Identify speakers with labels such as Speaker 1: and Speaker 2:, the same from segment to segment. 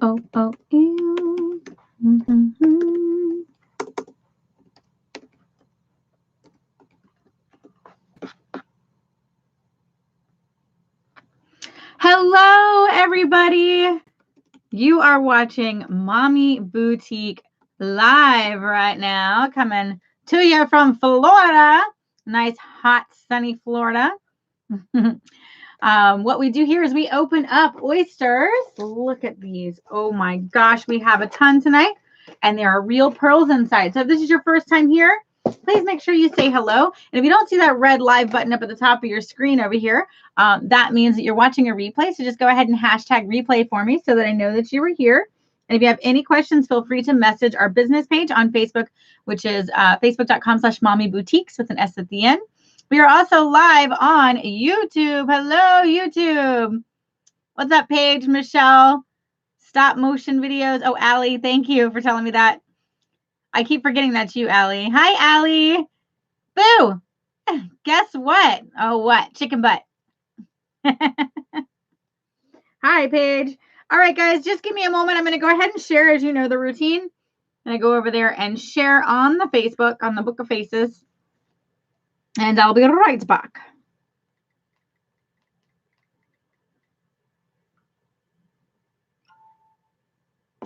Speaker 1: O-O-O-U. Mm-hmm. Hello, everybody. You are watching Mommy Boutique live right now, coming to you from Florida. Nice, hot, sunny Florida. What we do here is we open up oysters. Look at these. Oh my gosh, we have a ton tonight, and there are real pearls inside. So if this is your first time here, please make sure you say hello. And if you don't see that red live button up at the top of your screen over here, that means that you're watching a replay. So just go ahead and hashtag replay for me so that I know that you were here. And if you have any questions, feel free to message our business page on Facebook, which is facebook.com/mommyboutiques with an S at the end. We are also live on YouTube. Hello, YouTube. What's up, Paige, Michelle? Stop motion videos. Oh, Allie, thank you for telling me that. I keep forgetting that's you, Allie. Hi, Allie. Boo. Guess what? Oh, what? Chicken butt. Hi, Paige. All right, guys, just give me a moment. I'm going to go ahead and share, as you know, the routine. And I go over there and share on the Facebook, on the Book of Faces. And I'll be right back.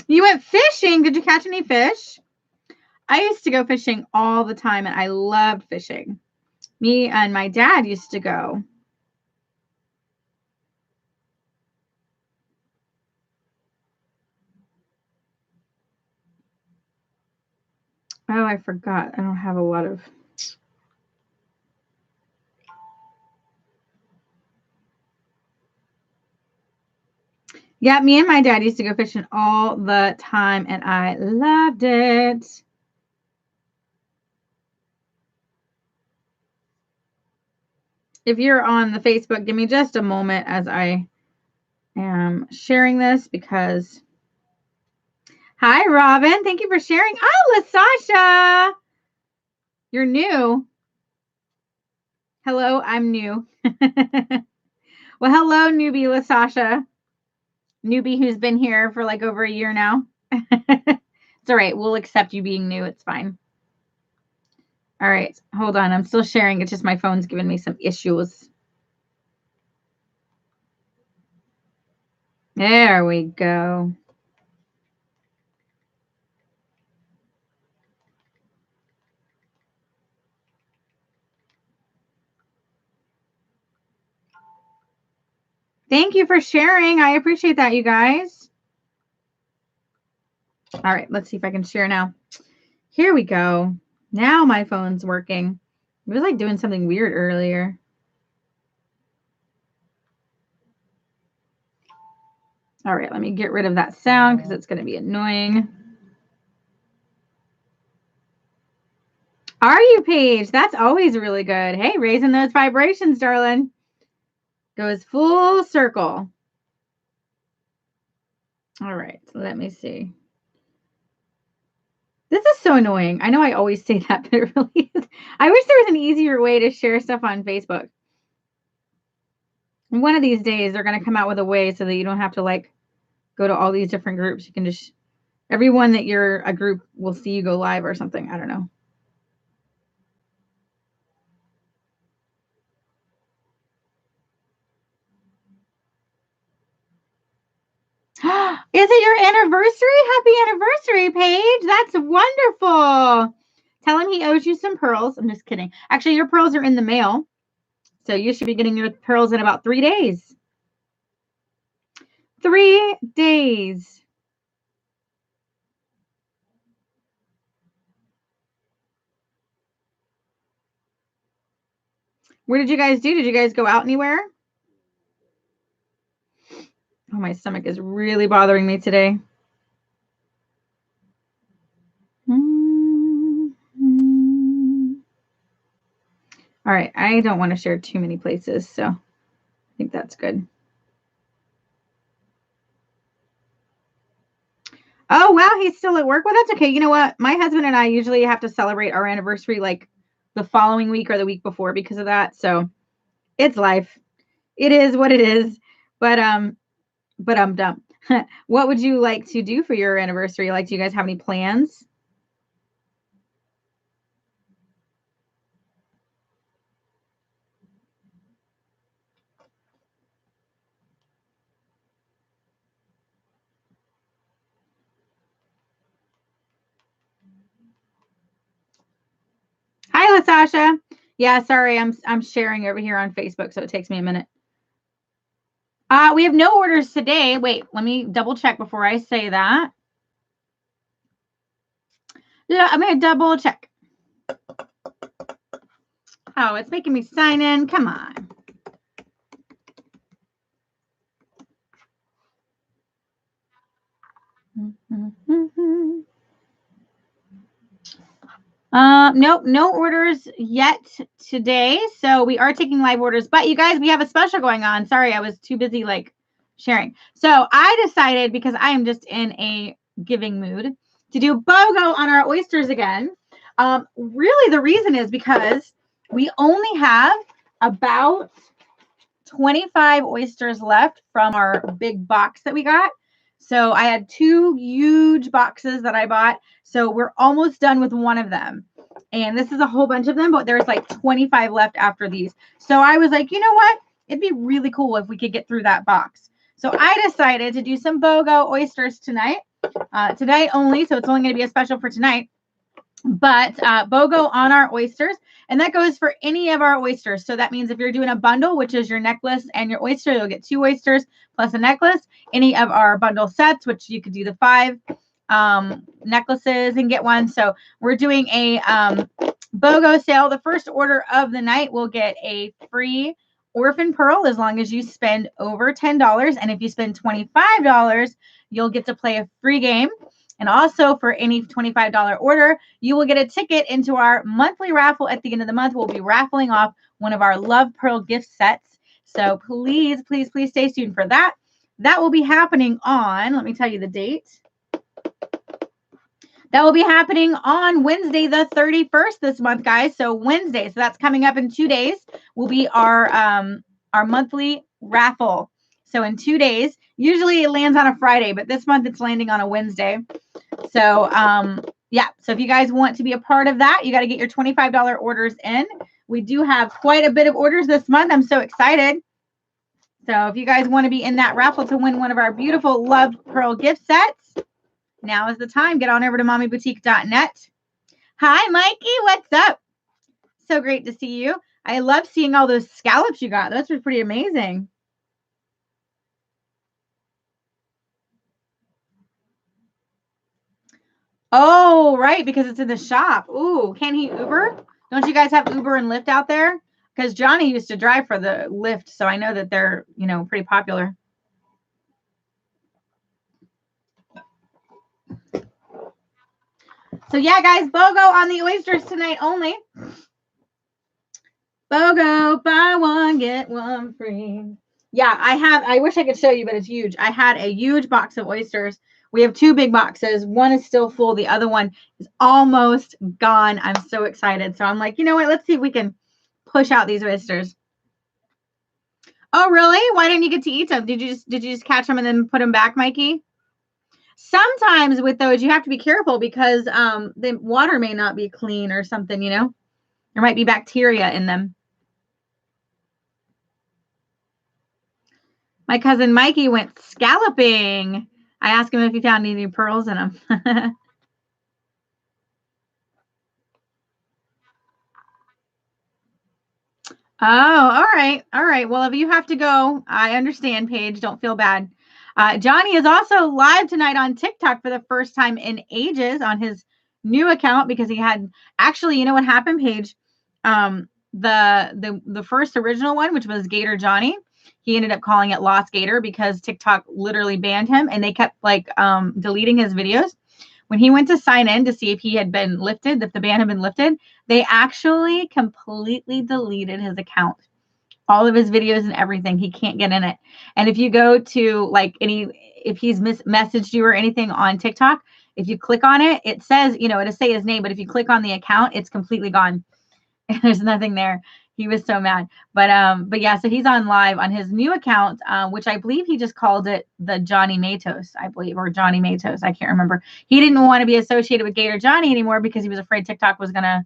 Speaker 1: You went fishing. Did you catch any fish? I used to go fishing all the time, and I loved fishing. Me and my dad used to go. Oh, I forgot. I don't have a lot of... Yeah, me and my dad used to go fishing all the time, and I loved it. If you're on the Facebook, give me just a moment as I am sharing this because... Hi, Robin. Thank you for sharing. Oh, LaSasha. You're new. Hello, I'm new. Well, hello, newbie LaSasha. Newbie who's been here for like over a year now. It's all right. We'll accept you being new. It's fine. All right. Hold on. I'm still sharing. It's just my phone's giving me some issues. There we go. Thank you for sharing. I appreciate that, you guys. All right. Let's see if I can share now. Here we go. Now my phone's working. It was like doing something weird earlier. All right. Let me get rid of that sound because it's going to be annoying. Are you, Paige? That's always really good. Hey, raising those vibrations, darling. Goes full circle. All right, let me see. This is so annoying. I know I always say that, but it really is. I wish there was an easier way to share stuff on Facebook. And one of these days, they're going to come out with a way so that you don't have to like go to all these different groups. You can just, everyone that you're a group will see you go live or something. I don't know. Is it your anniversary? Happy anniversary, Paige. That's wonderful. Tell him he owes you some pearls. I'm just kidding. Actually, your pearls are in the mail. So you should be getting your pearls in about 3 days. 3 days. Where did you guys do? Did you guys go out anywhere? Oh, my stomach is really bothering me today. All right. I don't want to share too many places, so I think that's good. Oh, wow. He's still at work. Well, that's okay. You know what? My husband and I usually have to celebrate our anniversary like the following week or the week before because of that. So it's life. It is what it is. But I'm dumb. What would you like to do for your anniversary? Like, do you guys have any plans? Hi, LaSasha. Yeah, sorry, I'm sharing over here on Facebook, so it takes me a minute. We have no orders today. Wait, let me double check before I say that. Yeah, I'm gonna double check. Oh, it's making me sign in. Come on. Nope, no orders yet today. So we are taking live orders, but you guys, we have a special going on. Sorry, I was too busy like sharing. So I decided, because I am just in a giving mood, to do BOGO on our oysters again. Really the reason is because we only have about 25 oysters left from our big box that we got. So I had 2 huge boxes that I bought. So we're almost done with one of them. And this is a whole bunch of them, but there's like 25 left after these. So I was like, you know what? It'd be really cool if we could get through that box. So I decided to do some BOGO oysters tonight. Today only, so it's only going to be a special for tonight. But BOGO on our oysters, and that goes for any of our oysters. So that means if you're doing a bundle, which is your necklace and your oyster, you'll get 2 oysters plus a necklace. Any of our bundle sets, which you could do the 5 necklaces and get one. So we're doing a BOGO sale. The first order of the night will get a free orphan pearl as long as you spend over $10. And if you spend $25, you'll get to play a free game. And also for any $25 order, you will get a ticket into our monthly raffle at the end of the month. We'll be raffling off one of our Love Pearl gift sets. So please, please, please stay tuned for that. That will be happening on, let me tell you the date. That will be happening on Wednesday, the 31st this month, guys. So Wednesday, so that's coming up in 2 days, will be our monthly raffle. So in 2 days, usually it lands on a Friday, but this month it's landing on a Wednesday. So yeah, so if you guys want to be a part of that, you got to get your $25 orders in. We do have quite a bit of orders this month. I'm so excited. So if you guys want to be in that raffle to win one of our beautiful Love Pearl gift sets, now is the time. Get on over to mommyboutique.net. Hi, Mikey. What's up? So great to see you. I love seeing all those scallops you got. Those are pretty amazing. Oh, right, because it's in the shop. Ooh, can he Uber? Don't you guys have Uber and Lyft out there? Because Johnny used to drive for the Lyft, so I know that they're, you know, pretty popular. So yeah, guys, BOGO on the oysters tonight only. BOGO, buy one, get one free. Yeah, I wish I could show you, but it's huge. I had a huge box of oysters. We have 2 big boxes. One is still full. The other one is almost gone. I'm so excited. So I'm like, you know what? Let's see if we can push out these oysters. Oh, really? Why didn't you get to eat them? Did you just catch them and then put them back, Mikey? Sometimes with those, you have to be careful because the water may not be clean or something, you know? There might be bacteria in them. My cousin Mikey went scalloping. I asked him if he found any pearls in them. Oh, all right. All right. Well, if you have to go, I understand, Paige. Don't feel bad. Johnny is also live tonight on TikTok for the first time in ages on his new account because he had actually, you know what happened, Paige? The first original one, which was Gator Johnny, he ended up calling it Lost Gator because TikTok literally banned him and they kept like deleting his videos. When he went to sign in to see if he had been lifted, if the ban had been lifted, they actually completely deleted his account. All of his videos and everything. He can't get in it. And if you go to like if he's messaged you or anything on TikTok, if you click on it, it says, you know, it'll say his name, but if you click on the account, it's completely gone. There's nothing there. He was so mad. But yeah, so he's on live on his new account, which I believe he just called it the Johnny Matos, I believe, or Johnny Matos. I can't remember. He didn't want to be associated with Gator Johnny anymore because he was afraid TikTok was gonna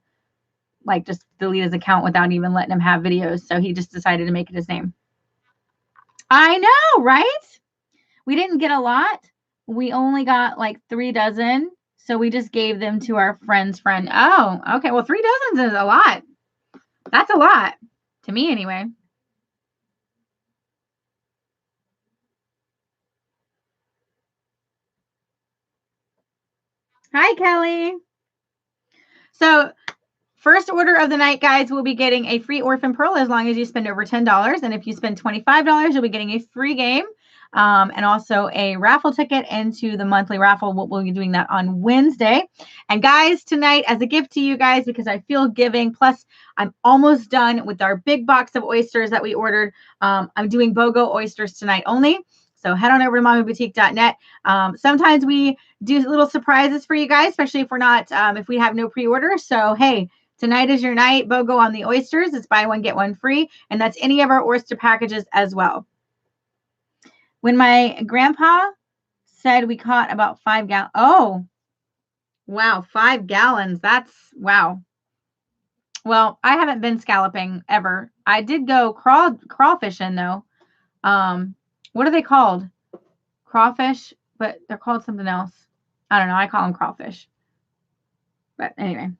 Speaker 1: like just delete his account without even letting him have videos. So he just decided to make it his name. I know, right? We didn't get a lot. We only got like 3 dozen. So we just gave them to our friend's friend. Oh, okay. Well, 3 dozens is a lot. That's a lot to me anyway. Hi, Kelly. So first order of the night, guys, we'll be getting a free orphan pearl as long as you spend over $10. And if you spend $25, you'll be getting a free game and also a raffle ticket into the monthly raffle. We'll be doing that on Wednesday. And guys, tonight, as a gift to you guys, because I feel giving, plus I'm almost done with our big box of oysters that we ordered. I'm doing BOGO oysters tonight only. So head on over to mommyboutique.net. Sometimes we do little surprises for you guys, especially if we're not, if we have no pre-order. So, hey, tonight is your night. BOGO on the oysters. It's buy one, get one free. And that's any of our oyster packages as well. When my grandpa said we caught about 5 gallons. Oh, wow. 5 gallons. That's wow. Well, I haven't been scalloping ever. I did go crawfishing though. What are they called? Crawfish, but they're called something else. I don't know. I call them crawfish. But anyway.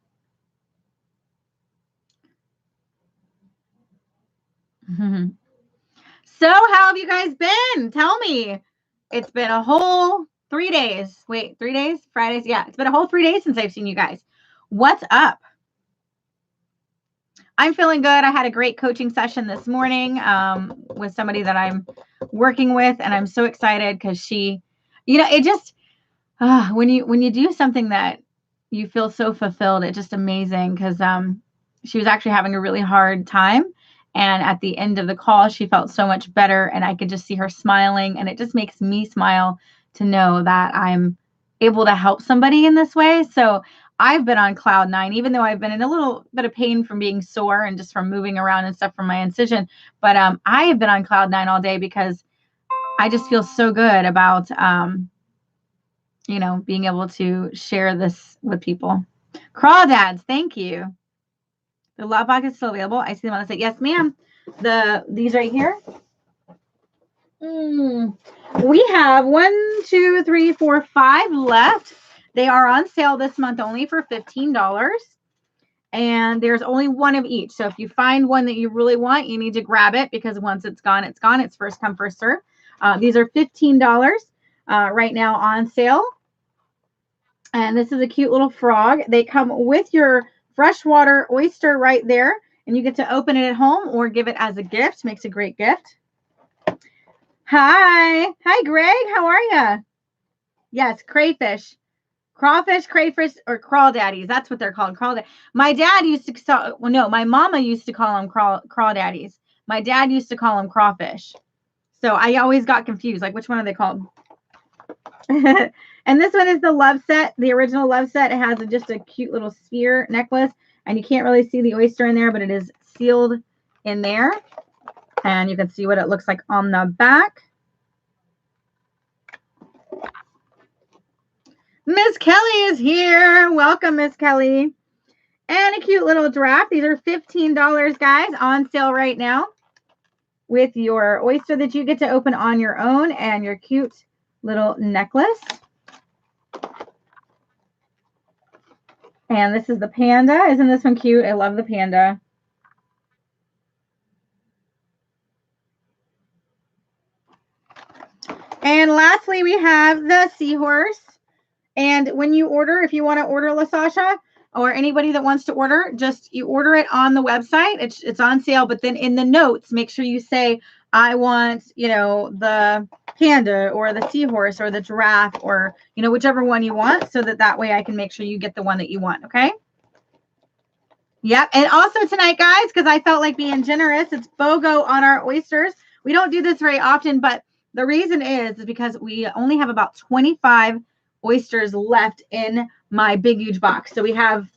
Speaker 1: So how have you guys been? Tell me. It's been a whole 3 days. Wait, 3 days? Fridays? Yeah, it's been a whole 3 days since I've seen you guys. What's up? I'm feeling good. I had a great coaching session this morning with somebody that I'm working with, and I'm so excited because she, it just when you do something that you feel so fulfilled, it's just amazing because she was actually having a really hard time. And at the end of the call, she felt so much better, and I could just see her smiling, and it just makes me smile to know that I'm able to help somebody in this way. So I've been on cloud 9, even though I've been in a little bit of pain from being sore and just from moving around and stuff from my incision. But I have been on cloud 9 all day because I just feel so good about, being able to share this with people. Crawdads, thank you. The love box is still available. I see them on the site. Yes, ma'am. These right here. We have 1, 2, 3, 4, 5 left. They are on sale this month only for $15. And there's only one of each. So if you find one that you really want, you need to grab it because once it's gone, it's gone. It's first come, first serve. These are $15 right now on sale. And this is a cute little frog. They come with your freshwater oyster right there. And you get to open it at home or give it as a gift. Makes a great gift. Hi. Hi, Greg. How are you? Yes, crayfish. Crawfish, crayfish, or crawdaddies. That's what they're called. My dad used to my mama used to call them crawdaddies. My dad used to call them crawfish. So I always got confused. Like, which one are they called? And this one is the love set, the original love set. It has just a cute little sphere necklace. And you can't really see the oyster in there, but it is sealed in there. And you can see what it looks like on the back. Miss Kelly is here. Welcome, Miss Kelly. And a cute little draft. These are $15, guys, on sale right now with your oyster that you get to open on your own and your cute little necklace. And this is the panda. Isn't this one cute? I love the panda. And lastly, we have the seahorse. And when you order, if you want to order LaSasha or anybody that wants to order, just you order it on the website. It's on sale, but then in the notes, make sure you say, I want, the panda or the seahorse or the giraffe or, whichever one you want so that way I can make sure you get the one that you want. Okay. Yep. And also tonight, guys, because I felt like being generous, it's BOGO on our oysters. We don't do this very often, but the reason is because we only have about 25 oysters left in my big, huge box. So we have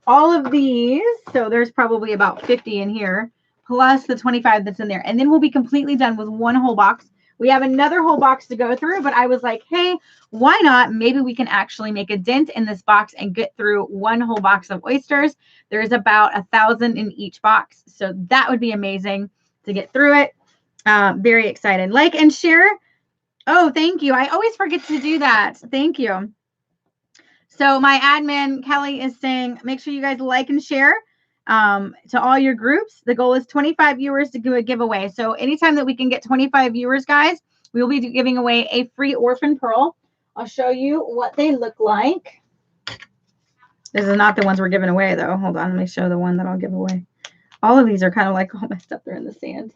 Speaker 1: all of these, so there's probably about 50 in here, plus the 25 that's in there. And then we'll be completely done with one whole box. We have another whole box to go through, but I was like, hey, why not? Maybe we can actually make a dent in this box and get through one whole box of oysters. There's about 1,000 in each box. So that would be amazing to get through it. Very excited. Like and share. Oh, thank you. I always forget to do that. Thank you. So my admin, Kelly, is saying, make sure you guys like and share to all your groups. The goal is 25 viewers to do a giveaway. So anytime that we can get 25 viewers, guys, we will be giving away a free orphan pearl. I'll show you what they look like. This is not the ones we're giving away, though. Hold on. Let me show the one that I'll give away. All of these are kind of like all messed up. They're in the sand.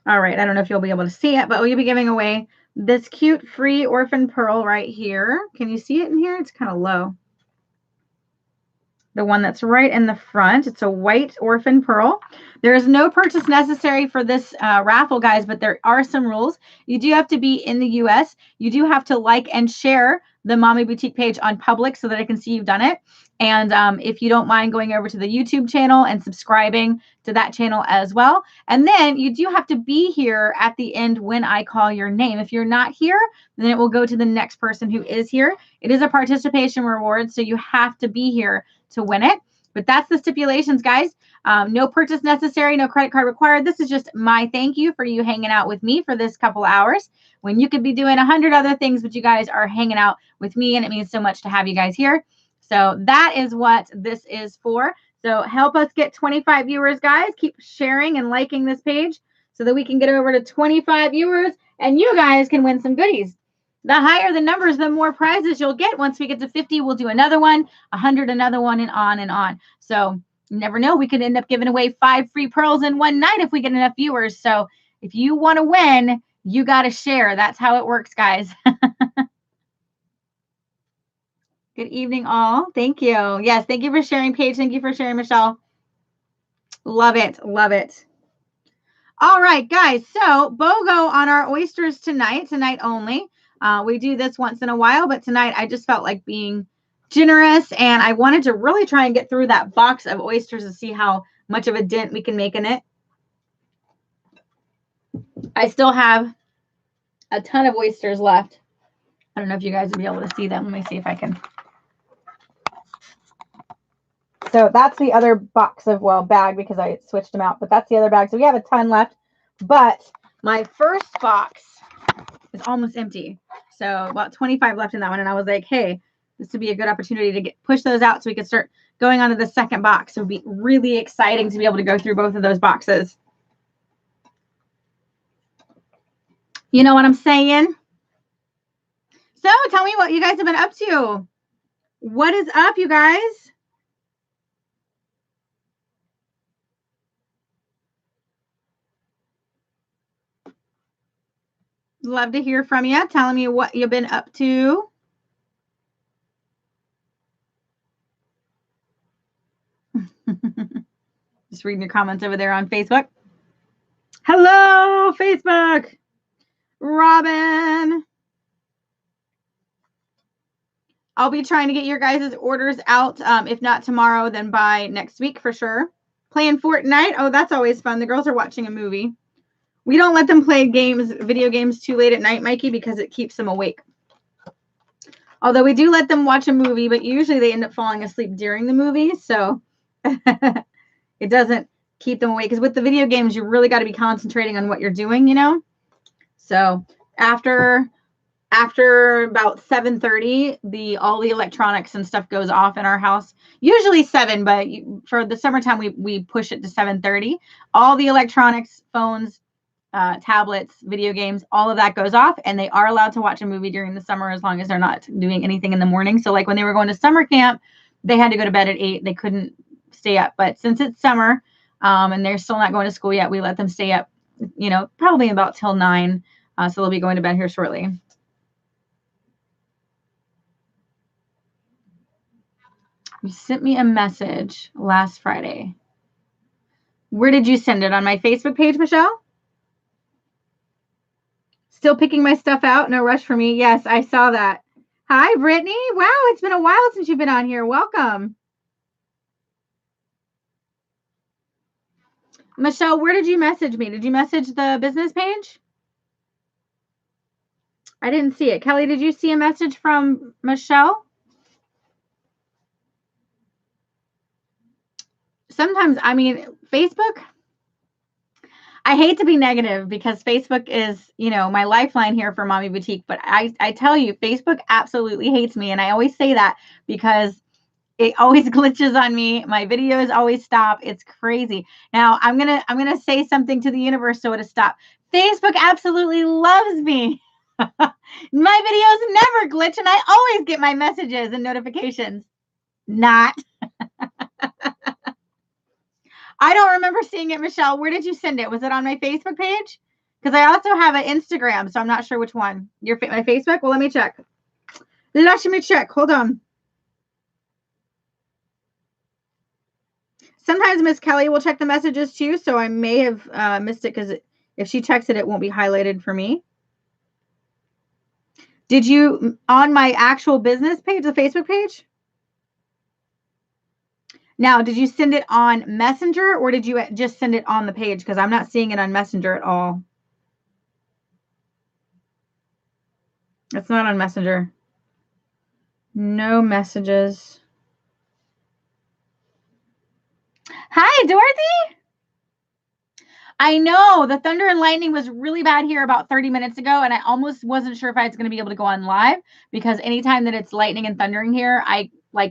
Speaker 1: All right. I don't know if you'll be able to see it, but we'll be giving away this cute free orphan pearl right here. Can you see it in here? It's kind of low. The one that's right in the front. It's a white orphan pearl. There is no purchase necessary for this raffle, guys, but there are some rules. You do have to be in the U.S. You do have to like and share the Mommy Boutique page on public so that I can see you've done it. And if you don't mind going over to the YouTube channel and subscribing to that channel as well. And then you do have to be here at the end when I call your name. If you're not here, then it will go to the next person who is here. It is a participation reward, so you have to be here to win it. But that's the stipulations, guys. No purchase necessary, no credit card required. This is just my thank you for you hanging out with me for this couple hours when you could be doing 100 other things, but you guys are hanging out with me, and it means so much to have you guys here. So that is what this is for. So help us get 25 viewers, guys. Keep sharing and liking this page so that we can get over to 25 viewers and you guys can win some goodies. The higher the numbers, the more prizes you'll get. Once we get to 50, we'll do another one, 100, another one, and on and on. So you never know. We could end up giving away 5 free pearls in one night if we get enough viewers. So if you want to win, you got to share. That's how it works, guys. Good evening, all. Thank you. Yes, thank you for sharing, Paige. Thank you for sharing, Michelle. Love it. Love it. All right, guys. So BOGO on our oysters tonight only. We do this once in a while, but tonight I just felt like being generous, and I wanted to really try and get through that box of oysters to see how much of a dent we can make in it. I still have a ton of oysters left. I don't know if you guys will be able to see them. Let me see if I can. So that's the other box of, well, bag because I switched them out, but that's the other bag. So we have a ton left, but my first box is almost empty. So about 25 left in that one. And I was like, hey, this would be a good opportunity to push those out so we could start going on to the second box. So it would be really exciting to be able to go through both of those boxes. You know what I'm saying? So tell me what you guys have been up to. What is up, you guys? Love to hear from you. Telling me what you've been up to. Just reading your comments over there on Facebook. Hello, Facebook. Robin. I'll be trying to get your guys' orders out. If not tomorrow, then by next week for sure. Playing Fortnite. Oh, that's always fun. The girls are watching a movie. We don't let them play games, video games too late at night, Mikey, because it keeps them awake. Although we do let them watch a movie, but usually they end up falling asleep during the movie. So it doesn't keep them awake. Because with the video games, you really got to be concentrating on what you're doing, you know? So after about 7:30, all the electronics and stuff goes off in our house. Usually 7, but for the summertime, we push it to 7:30. All the electronics, phones, tablets, video games, all of that goes off, and they are allowed to watch a movie during the summer as long as they're not doing anything in the morning. So like when they were going to summer camp, they had to go to bed at 8. They couldn't stay up. But since it's summer and they're still not going to school yet, we let them stay up, you know, probably about till 9. So they'll be going to bed here shortly. You sent me a message last Friday. Where did you send it? On my Facebook page, Michelle? Still picking my stuff out. No rush for me. Yes, I saw that. Hi, Brittany. Wow, it's been a while since you've been on here. Welcome. Michelle, where did you message me? Did you message the business page? I didn't see it. Kelly, did you see a message from Michelle? Sometimes, I mean, Facebook, I hate to be negative because Facebook is, my lifeline here for Mommy Boutique, but I tell you, Facebook absolutely hates me. And I always say that because it always glitches on me. My videos always stop. It's crazy. Now I'm gonna say something to the universe so it'll stop. Facebook absolutely loves me. My videos never glitch and I always get my messages and notifications. Not. I don't remember seeing it, Michelle. Where did you send it? Was it on my Facebook page? Because I also have an Instagram, so I'm not sure which one. My Facebook? Well, let me check. Let me check. Hold on. Sometimes Miss Kelly will check the messages too, so I may have missed it because if she checks it, it won't be highlighted for me. Did you, on my actual business page, the Facebook page? Now, did you send it on Messenger or did you just send it on the page? Because I'm not seeing it on Messenger at all. It's not on Messenger. No messages. Hi, Dorothy. I know the thunder and lightning was really bad here about 30 minutes ago, and I almost wasn't sure if I was going to be able to go on live because anytime that it's lightning and thundering here,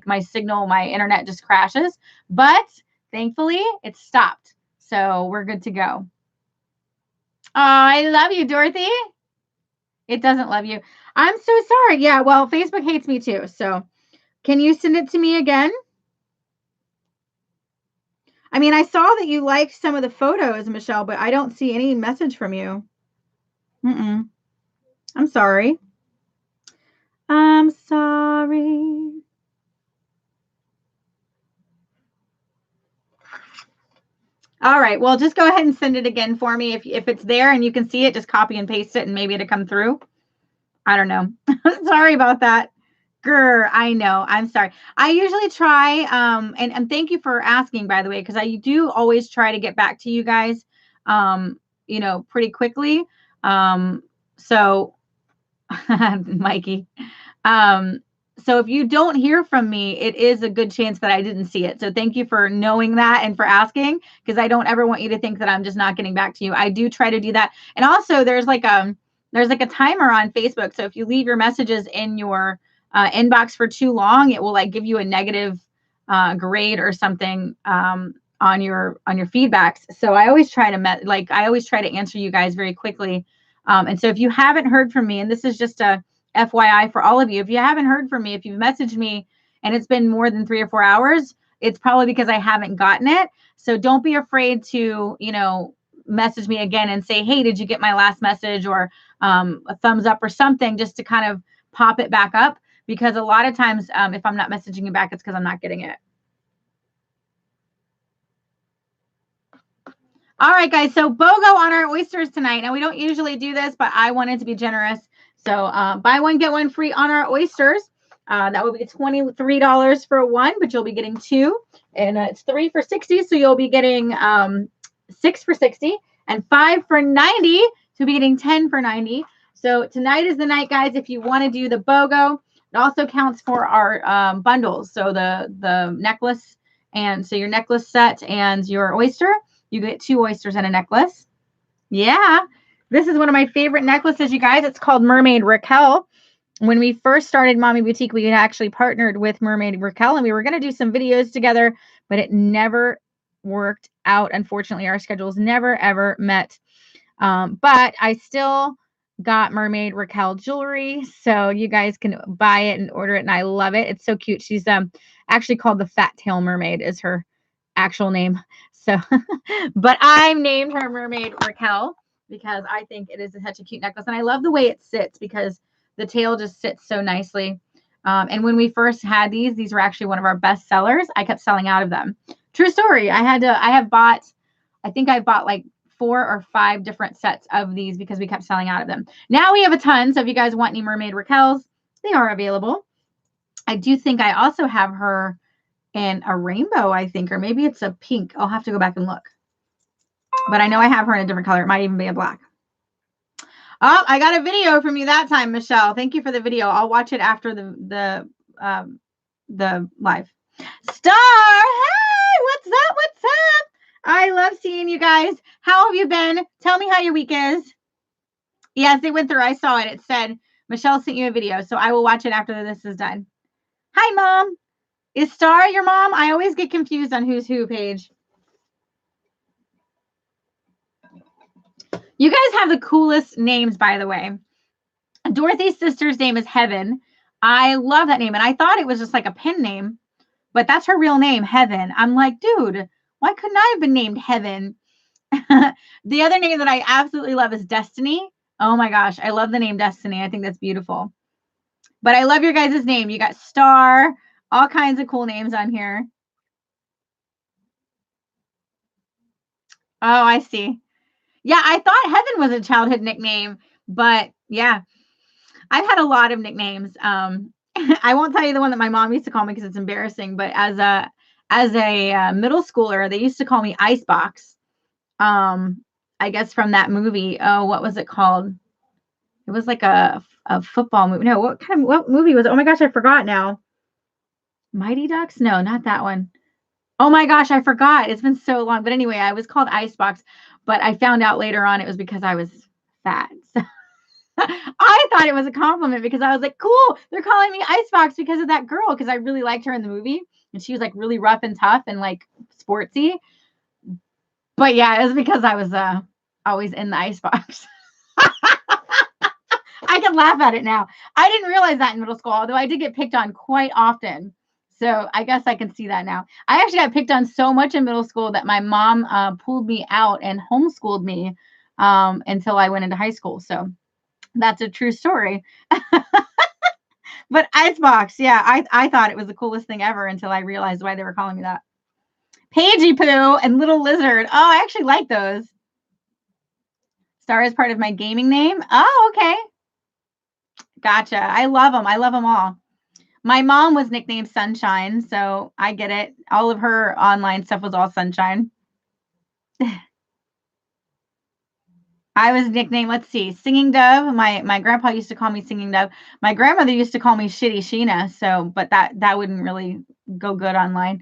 Speaker 1: my signal, my internet just crashes. But thankfully, it stopped, so we're good to go. Oh, I love you, Dorothy. It doesn't love you. I'm so sorry. Yeah, well, Facebook hates me too. So, can you send it to me again? I mean, I saw that you liked some of the photos, Michelle, but I don't see any message from you. I'm sorry. I'm sorry. All right. Well, just go ahead and send it again for me. If it's there and you can see it, just copy and paste it and maybe it'll come through. I don't know. Sorry about that. Grr, I know. I'm sorry. I usually try, and thank you for asking, by the way, because I do always try to get back to you guys, pretty quickly. So, Mikey, so if you don't hear from me, it is a good chance that I didn't see it. So thank you for knowing that and for asking, because I don't ever want you to think that I'm just not getting back to you. I do try to do that. And also there's like a timer on Facebook. So if you leave your messages in your inbox for too long, it will like give you a negative grade or something on your feedbacks. So I always try to answer you guys very quickly. And so if you haven't heard from me, and this is just a FYI for all of you, if you haven't heard from me, if you've messaged me and it's been more than 3 or 4 hours, it's probably because I haven't gotten it. So don't be afraid to, message me again and say, hey, did you get my last message, or a thumbs up or something, just to kind of pop it back up. Because a lot of times if I'm not messaging you back, it's because I'm not getting it. All right, guys. So BOGO on our oysters tonight. Now, we don't usually do this, but I wanted to be generous. So buy one, get one free on our oysters. That would be $23 for one, but you'll be getting two. And it's 3 for $60. So you'll be getting 6 for $60 and 5 for $90. So you'll be getting 10 for $90. So tonight is the night, guys, if you want to do the BOGO. It also counts for our bundles. So the necklace, and so your necklace set and your oyster. You get 2 oysters and a necklace. Yeah. This is one of my favorite necklaces, you guys. It's called Mermaid Raquel. When we first started Mommy Boutique, we had actually partnered with Mermaid Raquel, and we were going to do some videos together, but it never worked out. Unfortunately, our schedules never, ever met. But I still got Mermaid Raquel jewelry, so you guys can buy it and order it, and I love it. It's so cute. She's actually called the Fat Tail Mermaid is her actual name. So, but I've named her Mermaid Raquel because I think it is such a cute necklace. And I love the way it sits because the tail just sits so nicely. And when we first had these were actually one of our best sellers. I kept selling out of them. True story. I think I bought like 4 or 5 different sets of these because we kept selling out of them. Now we have a ton. So if you guys want any Mermaid Raquels, they are available. I do think I also have her in a rainbow, I think, or maybe it's a pink. I'll have to go back and look. But I know I have her in a different color. It might even be a black. Oh, I got a video from you that time, Michelle. Thank you for the video. I'll watch it after the live. Star, hey, what's up? What's up? I love seeing you guys. How have you been? Tell me how your week is. Yes, they went through. I saw it. It said Michelle sent you a video, so I will watch it after this is done. Hi, Mom. Is Star your mom? I always get confused on who's who page. You guys have the coolest names, by the way. Dorothy's sister's name is Heaven. I love that name, and I thought it was just like a pen name, but that's her real name, Heaven. I'm like, dude, why couldn't I have been named Heaven? The other name that I absolutely love is Destiny. Oh my gosh, I love the name Destiny. I think that's beautiful. But I love your guys' name. You got Star, all kinds of cool names on here. Oh, I see. Yeah, I thought Heaven was a childhood nickname, but yeah, I've had a lot of nicknames. I won't tell you the one that my mom used to call me because it's embarrassing, but as a middle schooler, they used to call me Icebox. I guess from that movie. Oh, what was it called? It was like a football movie. No, what movie was it? Oh my gosh, I forgot now. Mighty Ducks? No, not that one. Oh my gosh, I forgot. It's been so long. But anyway, I was called Icebox, but I found out later on it was because I was fat. So I thought it was a compliment because I was like, cool, they're calling me Icebox because of that girl, because I really liked her in the movie. And she was like really rough and tough and like sportsy. But yeah, it was because I was always in the icebox. I can laugh at it now. I didn't realize that in middle school, although I did get picked on quite often. So I guess I can see that now. I actually got picked on so much in middle school that my mom pulled me out and homeschooled me until I went into high school. So that's a true story. But Icebox, yeah, I thought it was the coolest thing ever until I realized why they were calling me that. Pagey Poo and Little Lizard. Oh, I actually like those. Star is part of my gaming name. Oh, okay. Gotcha. I love them. I love them all. My mom was nicknamed Sunshine, so I get it. All of her online stuff was all Sunshine. I was nicknamed, let's see, Singing Dove. My grandpa used to call me Singing Dove. My grandmother used to call me Shitty Sheena, so but that wouldn't really go good online.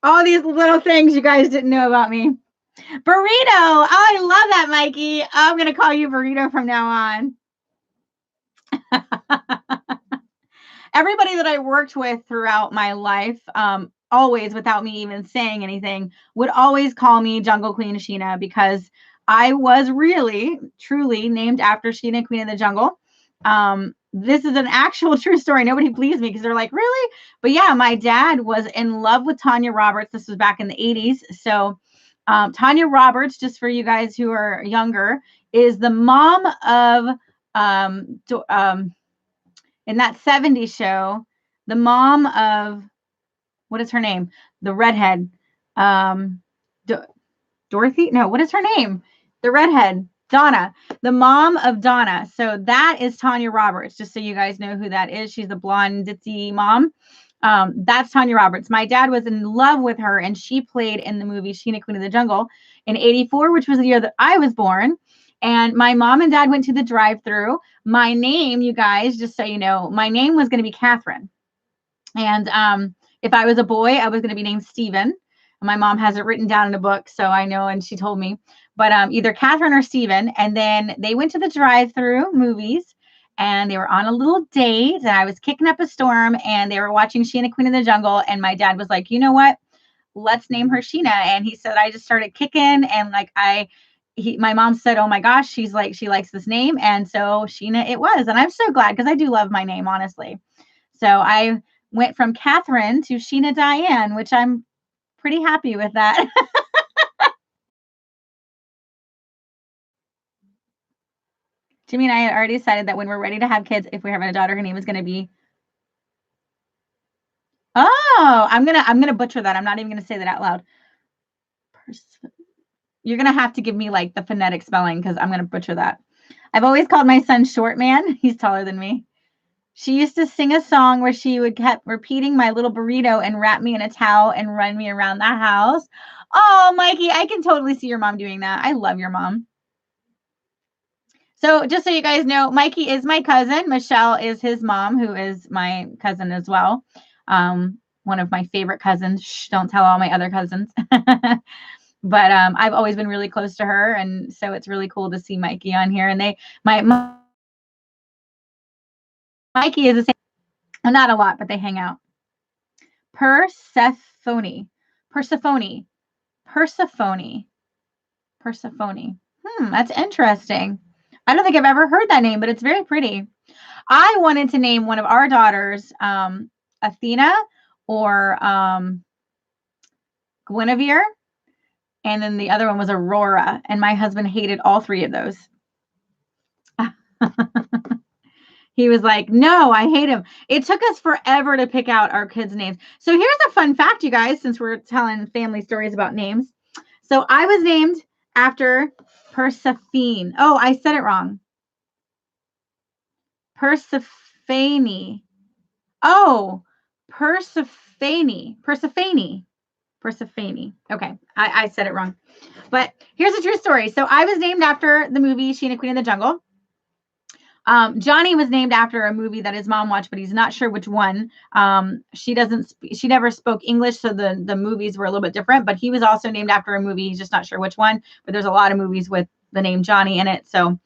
Speaker 1: All these little things you guys didn't know about me. Burrito. Oh, I love that, Mikey. I'm going to call you Burrito from now on. Everybody that I worked with throughout my life, always without me even saying anything, would always call me Jungle Queen Sheena because I was really, truly named after Sheena, Queen of the Jungle. This is an actual true story. Nobody believes me because they're like, really? But yeah, my dad was in love with Tanya Roberts. This was back in the 80s. So Tanya Roberts, just for you guys who are younger, is the mom of in that 70s show, the mom of, what is her name? The redhead. Dorothy? No, what is her name? The redhead. Donna. The mom of Donna. So that is Tanya Roberts, just so you guys know who that is. She's the blonde, ditzy mom. That's Tanya Roberts. My dad was in love with her, and she played in the movie Sheena, Queen of the Jungle in 84, which was the year that I was born. And my mom and dad went to the drive-thru. My name, you guys, just so you know, my name was going to be Catherine. And if I was a boy, I was going to be named Stephen. My mom has it written down in a book, so I know, and she told me. But either Catherine or Stephen. And then they went to the drive-thru movies, and they were on a little date, and I was kicking up a storm, and they were watching Sheena, Queen of the Jungle, and my dad was like, you know what? Let's name her Sheena. And he said, I just started kicking, and like my mom said, oh my gosh, she likes this name. And so Sheena it was. And I'm so glad because I do love my name, honestly. So I went from Catherine to Sheena Diane, which I'm pretty happy with that. Jimmy and I had already decided that when we're ready to have kids, if we're having a daughter, her name is going to be. Oh, I'm gonna butcher that. I'm not even gonna say that out loud. You're gonna have to give me like the phonetic spelling because I'm gonna butcher that. I've always called my son Short Man. He's taller than me. She used to sing a song where she would kept repeating my little burrito and wrap me in a towel and run me around the house. Oh, Mikey, I can totally see your mom doing that. I love your mom. So just so you guys know, Mikey is my cousin. Michelle is his mom, who is my cousin as well. One of my favorite cousins. Shh, don't tell all my other cousins. But I've always been really close to her, and so it's really cool to see Mikey on here. And Mikey is the same, not a lot, but they hang out. Persephone. Persephone. Persephone. Persephone. That's interesting. I don't think I've ever heard that name, but it's very pretty. I wanted to name one of our daughters Athena or Guinevere, and then the other one was Aurora, and my husband hated all three of those. He was like, no, I hate him. It took us forever to pick out our kids' names. So here's a fun fact, you guys, since we're telling family stories about names. So I was named after Persephone. Oh, I said it wrong. Persephone. Oh, Persephone. Persephone. Persephone. Okay, I said it wrong. But here's a true story. So I was named after the movie She and the Queen of the Jungle. Johnny was named after a movie that his mom watched, but he's not sure which one. She never spoke English, so the movies were a little bit different, but he was also named after a movie. He's just not sure which one, but there's a lot of movies with the name Johnny in it. So,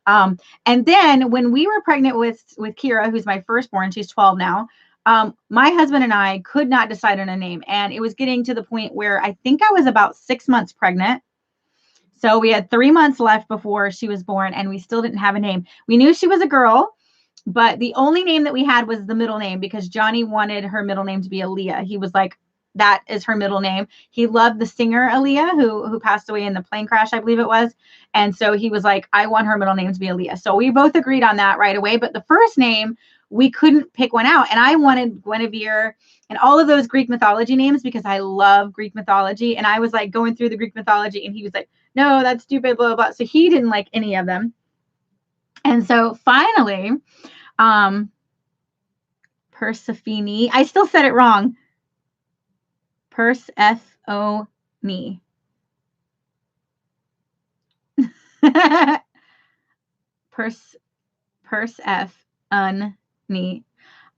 Speaker 1: and then when we were pregnant with Kira, who's my firstborn, she's 12 now. My husband and I could not decide on a name, and it was getting to the point where I think I was about 6 months pregnant. So we had 3 months left before she was born, and we still didn't have a name. We knew she was a girl, but the only name that we had was the middle name because Johnny wanted her middle name to be Aaliyah. He was like, that is her middle name. He loved the singer Aaliyah, who passed away in the plane crash, I believe it was. And so he was like, I want her middle name to be Aaliyah. So we both agreed on that right away. But the first name, we couldn't pick one out. And I wanted Guinevere and all of those Greek mythology names because I love Greek mythology. And I was like going through the Greek mythology, and he was like, no, that's stupid, blah, blah, blah. So he didn't like any of them. And so finally, Persephone, I still said it wrong. Persephone. Persephone.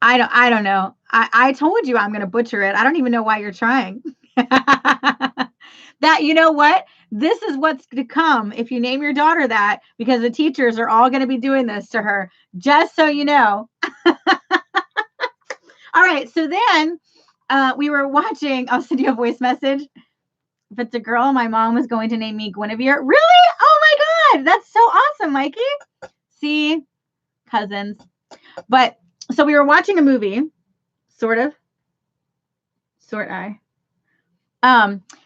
Speaker 1: I don't know. I told you I'm going to butcher it. I don't even know why you're trying. That, you know what? This is what's to come if you name your daughter that, because the teachers are all going to be doing this to her, just so you know. All right. So then we were watching, I'll send you a voice message. If it's a girl, my mom was going to name me Guinevere. Really? Oh my God. That's so awesome, Mikey. See, cousins. But so we were watching a movie, sort of.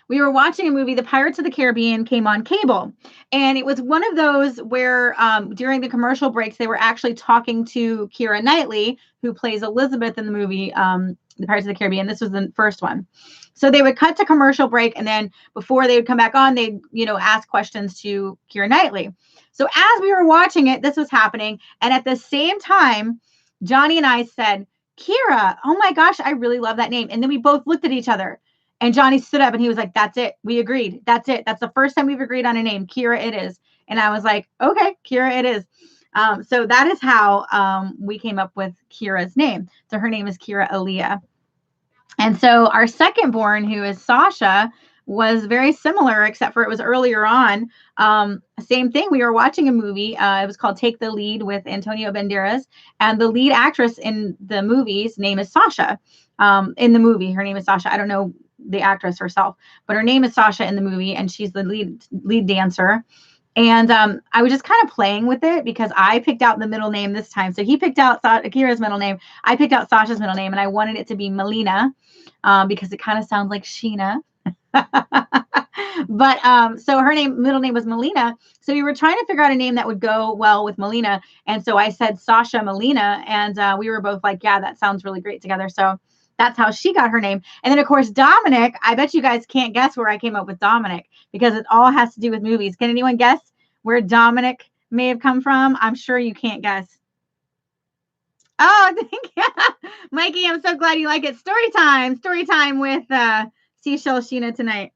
Speaker 1: We were watching a movie, The Pirates of the Caribbean came on cable. And it was one of those where during the commercial breaks, they were actually talking to Keira Knightley, who plays Elizabeth in the movie, The Pirates of the Caribbean. This was the first one. So they would cut to commercial break, and then before they would come back on, they'd, ask questions to Keira Knightley. So as we were watching it, this was happening. And at the same time, Johnny and I said, Keira, oh my gosh, I really love that name. And then we both looked at each other. And Johnny stood up and he was like, that's it. We agreed. That's it. That's the first time we've agreed on a name. Keira it is. And I was like, okay, Keira it is. So that is how we came up with Kira's name. So her name is Keira Aaliyah. And so our second born, who is Sasha, was very similar, except for it was earlier on. Same thing. We were watching a movie. It was called Take the Lead with Antonio Banderas. And the lead actress in the movie's name is Sasha. In the movie, her name is Sasha. I don't know the actress herself, but her name is Sasha in the movie, and she's the lead dancer. And I was just kind of playing with it because I picked out the middle name this time. So he picked out Akira's middle name. I picked out Sasha's middle name, and I wanted it to be Melina because it kind of sounds like Sheena. But so her middle name was Melina. So we were trying to figure out a name that would go well with Melina. And so I said Sasha Melina, and we were both like, yeah, that sounds really great together. So that's how she got her name. And then, of course, Dominic, I bet you guys can't guess where I came up with Dominic because it all has to do with movies. Can anyone guess where Dominic may have come from? I'm sure you can't guess. Oh, thank you. Mikey, I'm so glad you like it. Story time with Seashell Sheena tonight.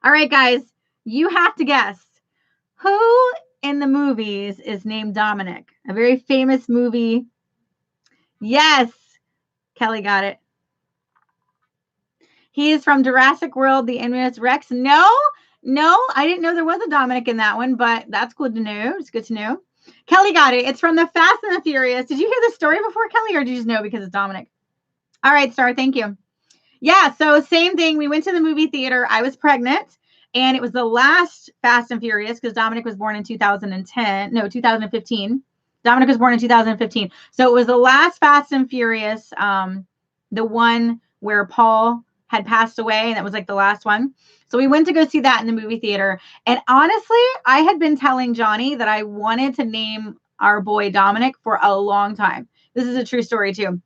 Speaker 1: All right, guys, you have to guess who in the movies is named Dominic, a very famous movie. Yes, Kelly got it. He is from Jurassic World, the infamous Rex. No, I didn't know there was a Dominic in that one, but that's good to know. It's good to know. Kelly got it. It's from the Fast and the Furious. Did you hear the story before, Kelly, or did you just know because it's Dominic? All right, Star, thank you. Yeah, so same thing. We went to the movie theater. I was pregnant, and it was the last Fast and Furious because Dominic was born in 2015. Dominic was born in 2015. So it was the last Fast and Furious, the one where Paul had passed away, and that was like the last one. So we went to go see that in the movie theater. And honestly, I had been telling Johnny that I wanted to name our boy Dominic for a long time. This is a true story too.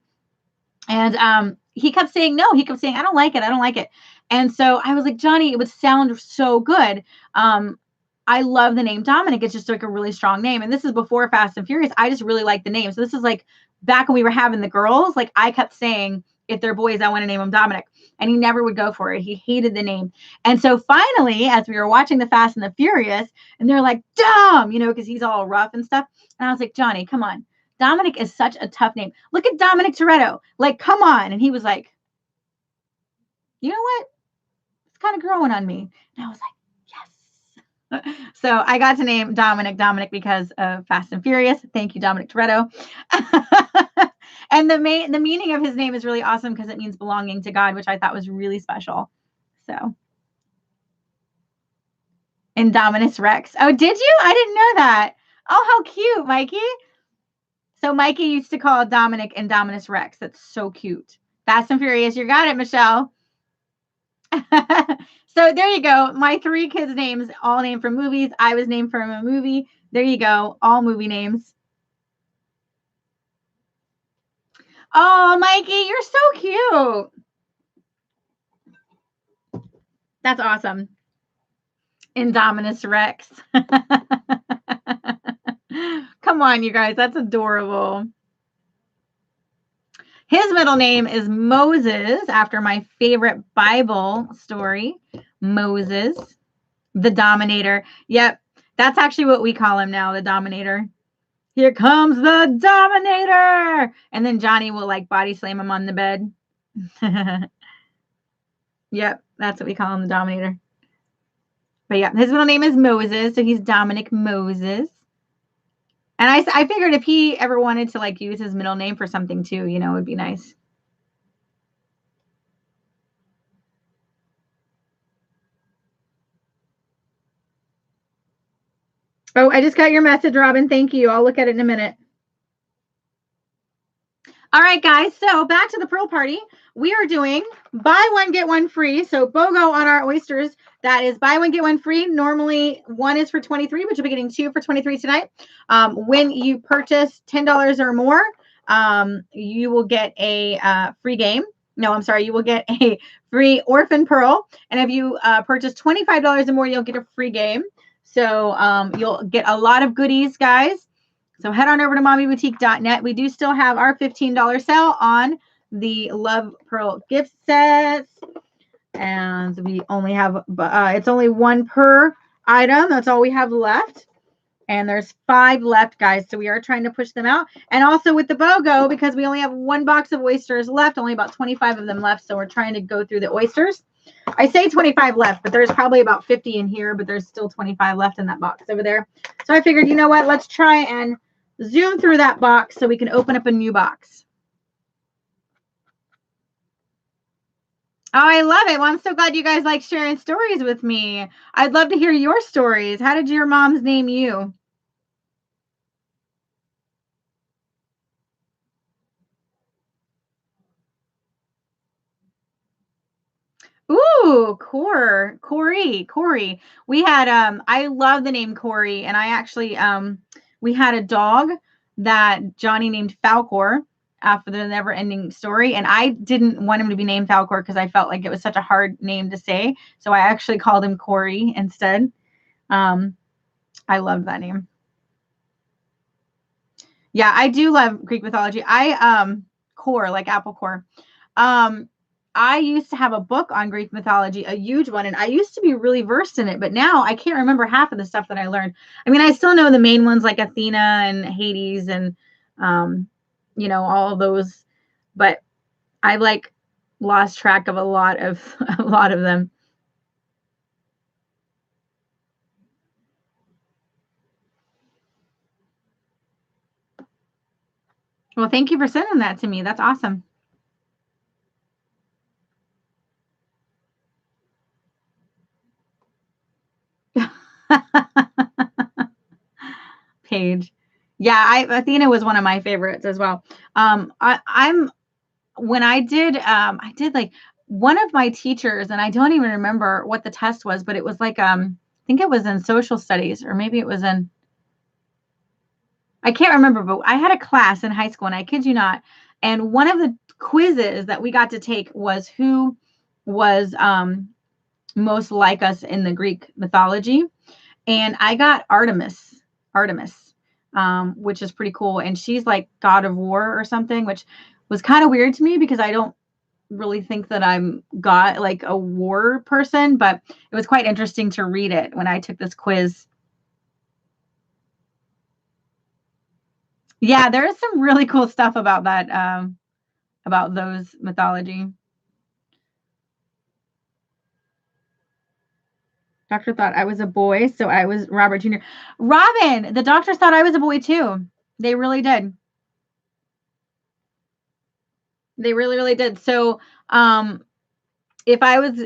Speaker 1: And he kept saying no. He kept saying, I don't like it. I don't like it. And so I was like, Johnny, it would sound so good. I love the name Dominic. It's just like a really strong name. And this is before Fast and Furious. I just really like the name. So this is like back when we were having the girls, like I kept saying, if they're boys, I want to name them Dominic. And he never would go for it. He hated the name. And so finally, as we were watching the Fast and the Furious, and they're like, Dom, because he's all rough and stuff. And I was like, Johnny, come on. Dominic is such a tough name. Look at Dominic Toretto. Like, come on. And he was like, you know what? It's kind of growing on me. And I was like, yes. So I got to name Dominic because of Fast and Furious. Thank you, Dominic Toretto. And the meaning of his name is really awesome because it means belonging to God, which I thought was really special. So. Indominus Rex. Oh, did you? I didn't know that. Oh, how cute, Mikey. So Mikey used to call Dominic Indominus Rex. That's so cute. Fast and Furious. You got it, Michelle. So there you go. My 3 kids' names, all named from movies. I was named from a movie. There you go. All movie names. Oh, Mikey, you're so cute. That's awesome. Indominus Rex. Come on, you guys. That's adorable. His middle name is Moses, after my favorite Bible story, Moses, the Dominator. Yep, that's actually what we call him now, the Dominator. Here comes the Dominator. And then Johnny will like body slam him on the bed. Yep, that's what we call him, the Dominator. But yeah, his middle name is Moses, so he's Dominic Moses. And I figured if he ever wanted to like use his middle name for something too, it would be nice. Oh, I just got your message, Robin. Thank you. I'll look at it in a minute. All right, guys. So back to the Pearl Party. We are doing buy one, get one free. So BOGO on our oysters. That is buy one, get one free. Normally, one is for $23, but you'll be getting 2 for $23 tonight. When you purchase $10 or more, you will get a free game. No, I'm sorry. You will get a free Orphan Pearl. And if you purchase $25 or more, you'll get a free game. So you'll get a lot of goodies, guys. So head on over to mommyboutique.net. We do still have our $15 sale on the Love Pearl gift sets. And we only have, it's only 1 per item. That's all we have left. And there's 5 left, guys. So we are trying to push them out. And also with the BOGO, because we only have 1 box of oysters left, only about 25 of them left. So we're trying to go through the oysters. I say 25 left, but there's probably about 50 in here, but there's still 25 left in that box over there. So I figured, you know what? Let's try and zoom through that box so we can open up a new box. Oh, I love it. Well, I'm so glad you guys like sharing stories with me. I'd love to hear your stories. How did your moms name you? Ooh, Corey. We had I love the name Corey, and I actually we had a dog that Johnny named Falcor after the Never Ending Story, and I didn't want him to be named Falcor because I felt like it was such a hard name to say, so I actually called him Corey instead. I love that name. Yeah, I do love Greek mythology. Core, like apple core. I used to have a book on Greek mythology, a huge one, and I used to be really versed in it, but now I can't remember half of the stuff that I learned. I mean, I still know the main ones like Athena and Hades and all of those, but I like lost track of a lot of a lot of them. Well, thank you for sending that to me. That's awesome. Page. Yeah, Athena was one of my favorites as well. I'm when I did like one of my teachers, and I don't even remember what the test was, but it was like I think it was in social studies, or maybe it was in, I can't remember, but I had a class in high school, and I kid you not, and one of the quizzes that we got to take was who was most like us in the Greek mythology, and I got Artemis, which is pretty cool, and she's like god of war or something, which was kind of weird to me because I don't really think that I'm got like a war person, but it was quite interesting to read it when I took this quiz. Yeah, there is some really cool stuff about that, about those mythology. Doctor thought I was a boy, so I was Robert Jr. Robin, the doctors thought I was a boy too. They really did. They really, really did. So, if I was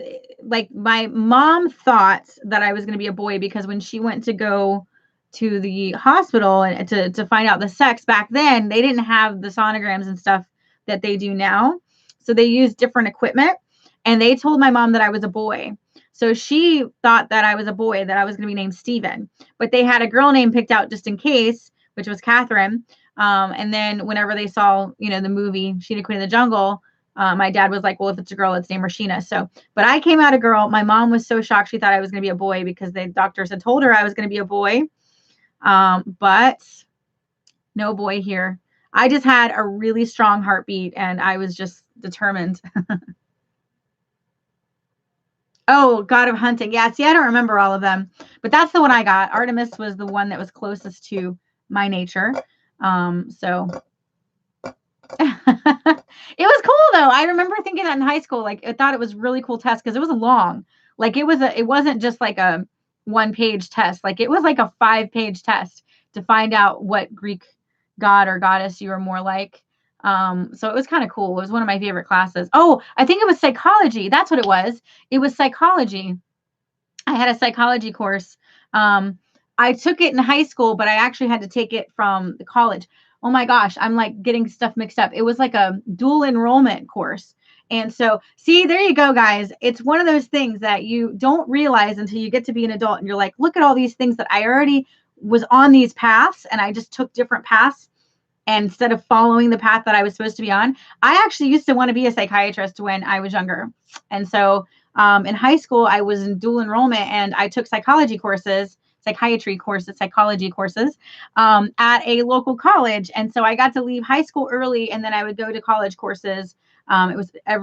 Speaker 1: like, my mom thought that I was going to be a boy because when she went to go to the hospital and to find out the sex back then, they didn't have the sonograms and stuff that they do now. So they used different equipment, and they told my mom that I was a boy. So she thought that I was a boy, that I was going to be named Steven. But they had a girl name picked out just in case, which was Catherine. And then whenever they saw, the movie Sheena Queen of the Jungle, my dad was like, well, if it's a girl, let's name her Sheena. So, but I came out a girl. My mom was so shocked. She thought I was going to be a boy because the doctors had told her I was going to be a boy. But no boy here. I just had a really strong heartbeat, and I was just determined. Oh, God of Hunting. Yeah, see, I don't remember all of them, but that's the one I got. Artemis was the one that was closest to my nature. So it was cool though. I remember thinking that in high school. Like, I thought it was really cool test because it was long. Like, it wasn't just like a 1-page test. Like, it was like a 5-page test to find out what Greek god or goddess you were more like. So it was kind of cool. It was one of my favorite classes. Oh, I think it was psychology. That's what it was. It was psychology. I had a psychology course. I took it in high school, but I actually had to take it from the college. Oh my gosh, I'm like getting stuff mixed up. It was like a dual enrollment course. And so, see, there you go, guys. It's one of those things that you don't realize until you get to be an adult and you're like, look at all these things that I already was on these paths, and I just took different paths. And instead of following the path that I was supposed to be on, I actually used to want to be a psychiatrist when I was younger. And so in high school, I was in dual enrollment, and I took psychology courses, psychology courses at a local college. And so I got to leave high school early, and then I would go to college courses. It was I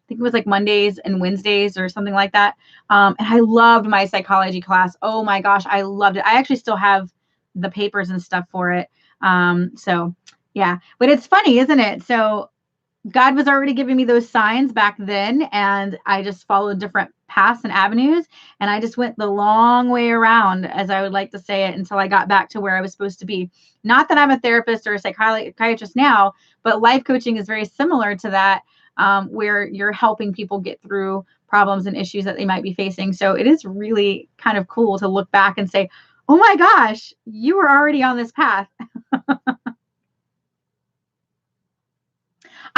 Speaker 1: think it was like Mondays and Wednesdays or something like that. And I loved my psychology class. Oh my gosh, I loved it. I actually still have the papers and stuff for it. So yeah, but it's funny, isn't it? So God was already giving me those signs back then, and I just followed different paths and avenues, and I just went the long way around, as I would like to say it, until I got back to where I was supposed to be. Not that I'm a therapist or a psychiatrist now, but life coaching is very similar to that, where you're helping people get through problems and issues that they might be facing. So it is really kind of cool to look back and say, oh my gosh, you were already on this path.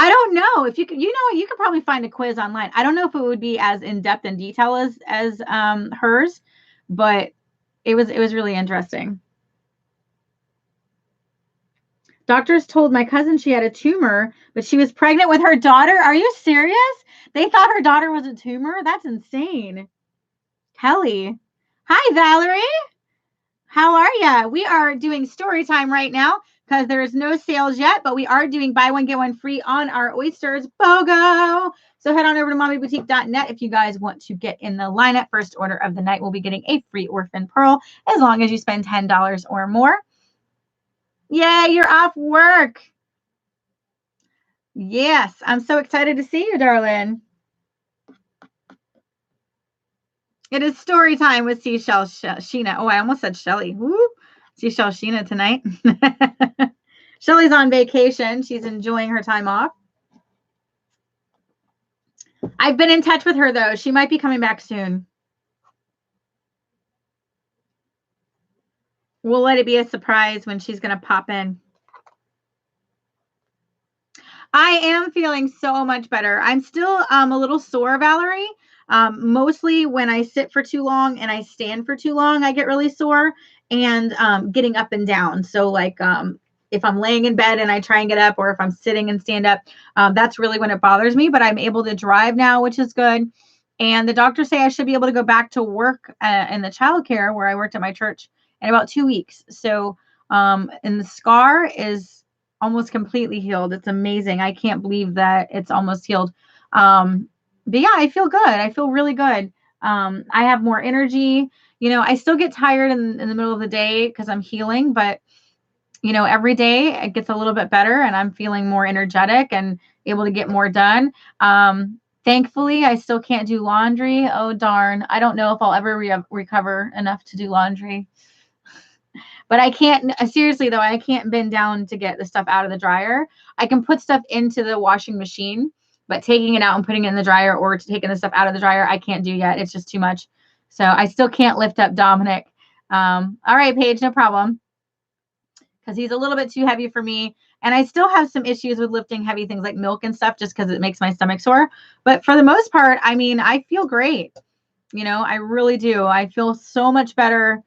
Speaker 1: I don't know if you could, you could probably find a quiz online. I don't know if it would be as in depth and detail as hers, but it was really interesting. Doctors told my cousin she had a tumor, but she was pregnant with her daughter. Are you serious? They thought her daughter was a tumor? That's insane. Kelly. Hi, Valerie. How are ya? We are doing story time right now because there is no sales yet, but we are doing buy one, get one free on our oysters. BOGO! So head on over to mommyboutique.net if you guys want to get in the lineup. First order of the night will be getting a free orphan pearl as long as you spend $10 or more. Yay, you're off work. Yes, I'm so excited to see you, darling. It is story time with Seashell Sheena. Oh, I almost said Shelly. Woo! Seashell Sheena tonight. Shelly's on vacation. She's enjoying her time off. I've been in touch with her, though. She might be coming back soon. We'll let it be a surprise when she's going to pop in. I am feeling so much better. I'm still a little sore, Valerie. Mostly when I sit for too long and I stand for too long, I get really sore, and getting up and down. So like if I'm laying in bed and I try and get up, or if I'm sitting and stand up, that's really when it bothers me. But I'm able to drive now, which is good. And the doctors say I should be able to go back to work in the childcare where I worked at my church in about 2 weeks. So, and the scar is almost completely healed. It's amazing. I can't believe that it's almost healed. But yeah, I feel good. I feel really good. I have more energy. You know, I still get tired in the middle of the day because I'm healing, but you know, every day it gets a little bit better and I'm feeling more energetic and able to get more done. Thankfully, I still can't do laundry. Oh, darn. I don't know if I'll ever recover enough to do laundry. But I can't, seriously though, I can't bend down to get the stuff out of the dryer. I can put stuff into the washing machine, but taking it out and putting it in the dryer or taking the stuff out of the dryer, I can't do yet. It's just too much. So I still can't lift up Dominic. All right, Paige, no problem. Because he's a little bit too heavy for me. And I still have some issues with lifting heavy things like milk and stuff just because it makes my stomach sore. But for the most part, I mean, I feel great. You know, I really do. I feel so much better.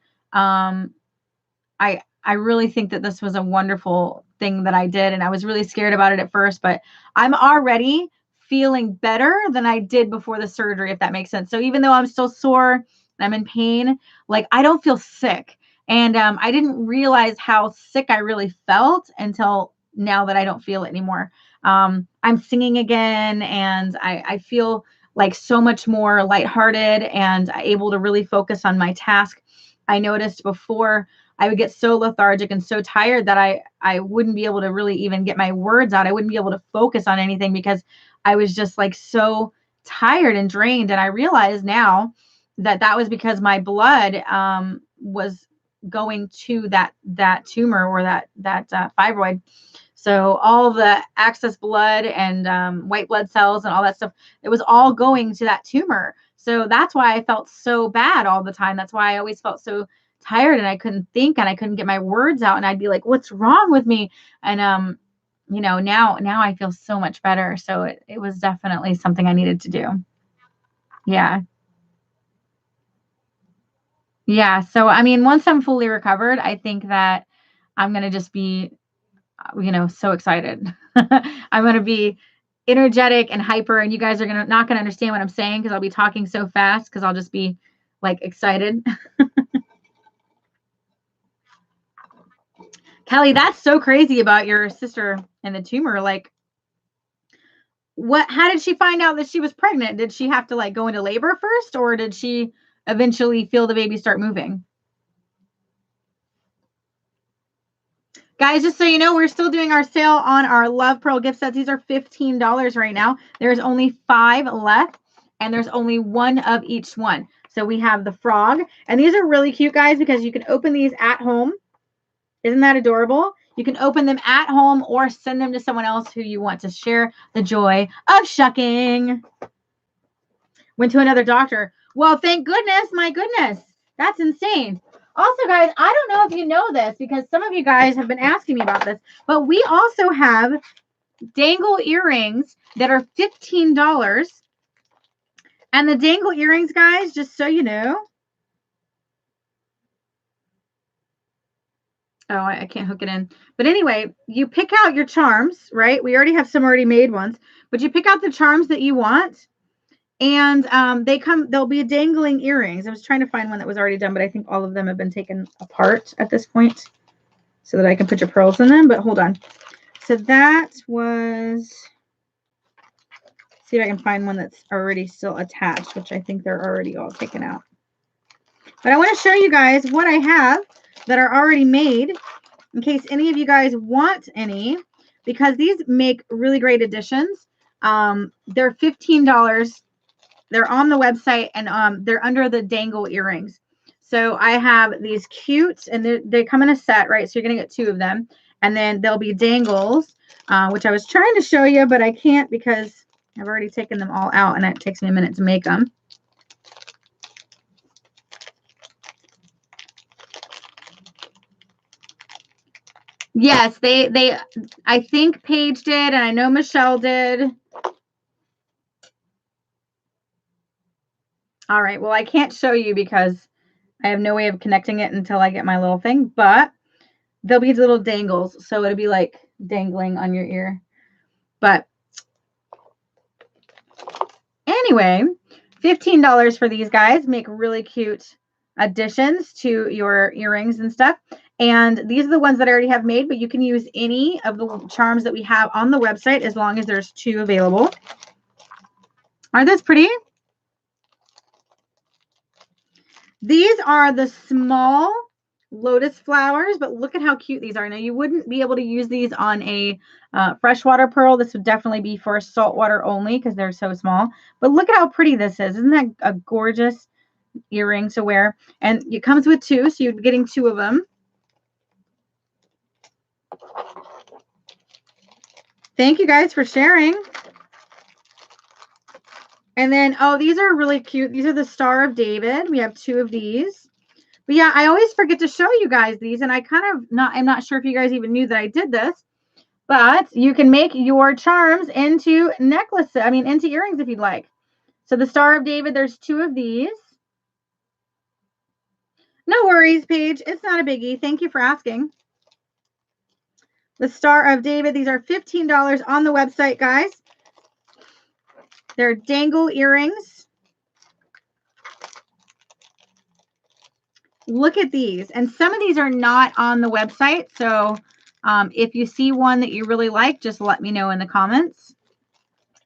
Speaker 1: I really think that this was a wonderful thing that I did. And I was really scared about it at first, but I'm already feeling better than I did before the surgery, if that makes sense. So even though I'm still sore and I'm in pain, like I don't feel sick. And I didn't realize how sick I really felt until now that I don't feel it anymore. I'm singing again, and I feel like so much more lighthearted and able to really focus on my task. I noticed before I would get so lethargic and so tired that I wouldn't be able to really even get my words out. I wouldn't be able to focus on anything because I was just like so tired and drained. And I realize now that that was because my blood was going to that tumor or that fibroid. So all the excess blood and white blood cells and all that stuff, it was all going to that tumor. So that's why I felt so bad all the time. That's why I always felt so tired and I couldn't think and I couldn't get my words out. And I'd be like, what's wrong with me? And you know, now I feel so much better. So it was definitely something I needed to do. Yeah. Yeah. So, I mean, once I'm fully recovered, I think that I'm going to just be, you know, so excited. I'm going to be energetic and hyper, and you guys are not going to understand what I'm saying because I'll be talking so fast because I'll just be like excited. Kelly, that's so crazy about your sister and the tumor. Like, how did she find out that she was pregnant? Did she have to like go into labor first, or did she eventually feel the baby start moving? Guys, just so you know, we're still doing our sale on our Love Pearl gift sets. These are $15 right now. There's only 5 left, and there's only 1 of each one. So we have the frog, and these are really cute, guys, because you can open these at home. Isn't that adorable? You can open them at home or send them to someone else who you want to share the joy of shucking. Went to another doctor. Well, thank goodness. My goodness. That's insane. Also, guys, I don't know if you know this because some of you guys have been asking me about this, but we also have dangle earrings that are $15. And the dangle earrings, guys, just so you know. Oh, I can't hook it in. But anyway, you pick out your charms, right? We already have some already made ones, but you pick out the charms that you want. And they'll be dangling earrings. I was trying to find one that was already done, but I think all of them have been taken apart at this point so that I can put your pearls in them. But hold on. So that was, see if I can find one that's already still attached, which I think they're already all taken out. But I want to show you guys what I have that are already made in case any of you guys want any, because these make really great additions. They're $15. They're on the website, and they're under the dangle earrings. So I have these cute, and they come in a set, right? So you're going to get 2 of them. And then there'll be dangles, which I was trying to show you, but I can't because I've already taken them all out, and it takes me a minute to make them. Yes, I think Paige did, and I know Michelle did. All right, well, I can't show you because I have no way of connecting it until I get my little thing, but there'll be little dangles, so it'll be like dangling on your ear. But anyway, $15 for these guys. Make really cute additions to your earrings and stuff. And these are the ones that I already have made, but you can use any of the charms that we have on the website as long as there's 2 available. Aren't those pretty? These are the small lotus flowers, but look at how cute these are. Now, you wouldn't be able to use these on a freshwater pearl. This would definitely be for saltwater only because they're so small. But look at how pretty this is. Isn't that a gorgeous earring to wear? And it comes with 2, so you're getting 2 of them. Thank you guys for sharing. And then, oh, these are really cute. These are the Star of David. We have 2 of these. But yeah, I always forget to show you guys these, and I'm not sure if you guys even knew that I did this, but you can make your charms into necklaces, into earrings if you'd like. So the Star of David, there's 2 of these. No worries, Paige. It's not a biggie. Thank you for asking. The Star of David, these are $15 on the website, guys. They're dangle earrings. Look at these. And some of these are not on the website. So if you see one that you really like, just let me know in the comments.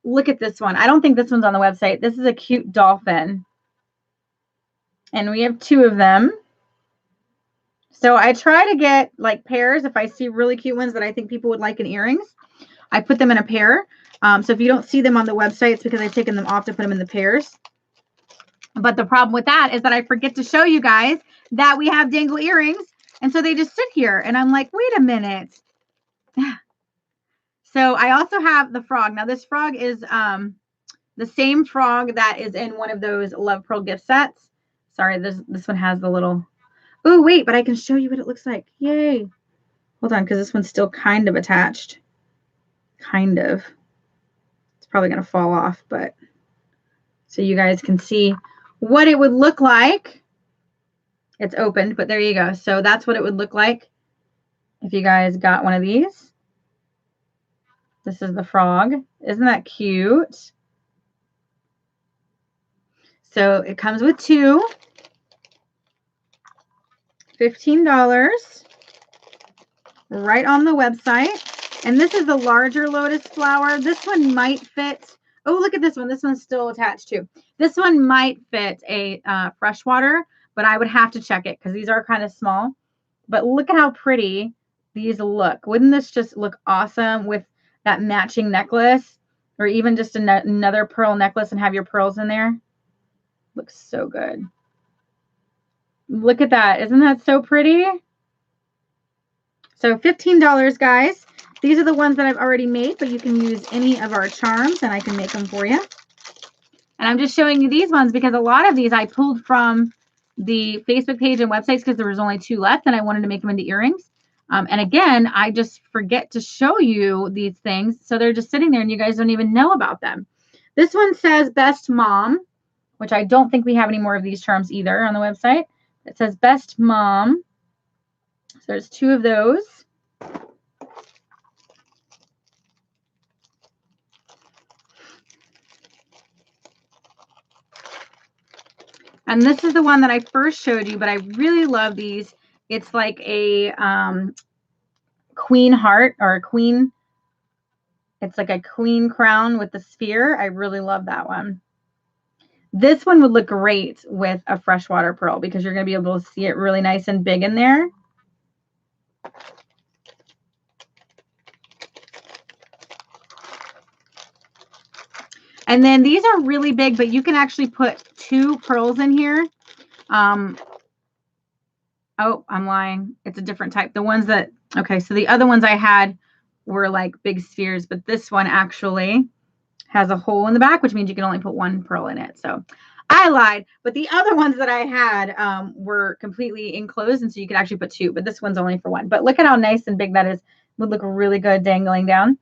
Speaker 1: Look at this one. I don't think this one's on the website. This is a cute dolphin. And we have 2 of them. So I try to get like pairs. If I see really cute ones that I think people would like in earrings, I put them in a pair. So if you don't see them on the website, it's because I've taken them off to put them in the pairs. But the problem with that is that I forget to show you guys that we have dangle earrings. And so they just sit here. And I'm like, wait a minute. So I also have the frog. Now this frog is the same frog that is in one of those Love Pearl gift sets. Sorry, this one has the little... Oh, wait, but I can show you what it looks like. Yay. Hold on, because this one's still kind of attached. Kind of. It's probably going to fall off, but so you guys can see what it would look like. It's opened, but there you go. So that's what it would look like if you guys got one of these. This is the frog. Isn't that cute? So it comes with 2. $15 right on the website. And this is the larger lotus flower. This one might fit. Oh, look at this one. This one's still attached too. This one might fit a freshwater, but I would have to check it because these are kind of small. But look at how pretty these look. Wouldn't this just look awesome with that matching necklace, or even just another pearl necklace and have your pearls in there? Looks so good. Look at that. Isn't that so pretty? So $15, guys. These are the ones that I've already made, but you can use any of our charms and I can make them for you. And I'm just showing you these ones because a lot of these I pulled from the Facebook page and websites because there was only 2 left and I wanted to make them into earrings. And again, I just forget to show you these things. So they're just sitting there and you guys don't even know about them. This one says Best Mom, which I don't think we have any more of these charms either on the website. It says Best Mom. So there's 2 of those. And this is the one that I first showed you, but I really love these. It's like a queen heart or a queen. It's like a queen crown with the sphere. I really love that one. This one would look great with a freshwater pearl because you're going to be able to see it really nice and big in there. And then these are really big, but you can actually put 2 pearls in here. Oh, I'm lying. It's a different type. The ones that, okay, so the other ones I had were like big spheres, but this one actually has a hole in the back, which means you can only put 1 pearl in it. So I lied, but the other ones that I had were completely enclosed, and so you could actually put 2, but this one's only for 1. But look at how nice and big that is. Would look really good dangling down.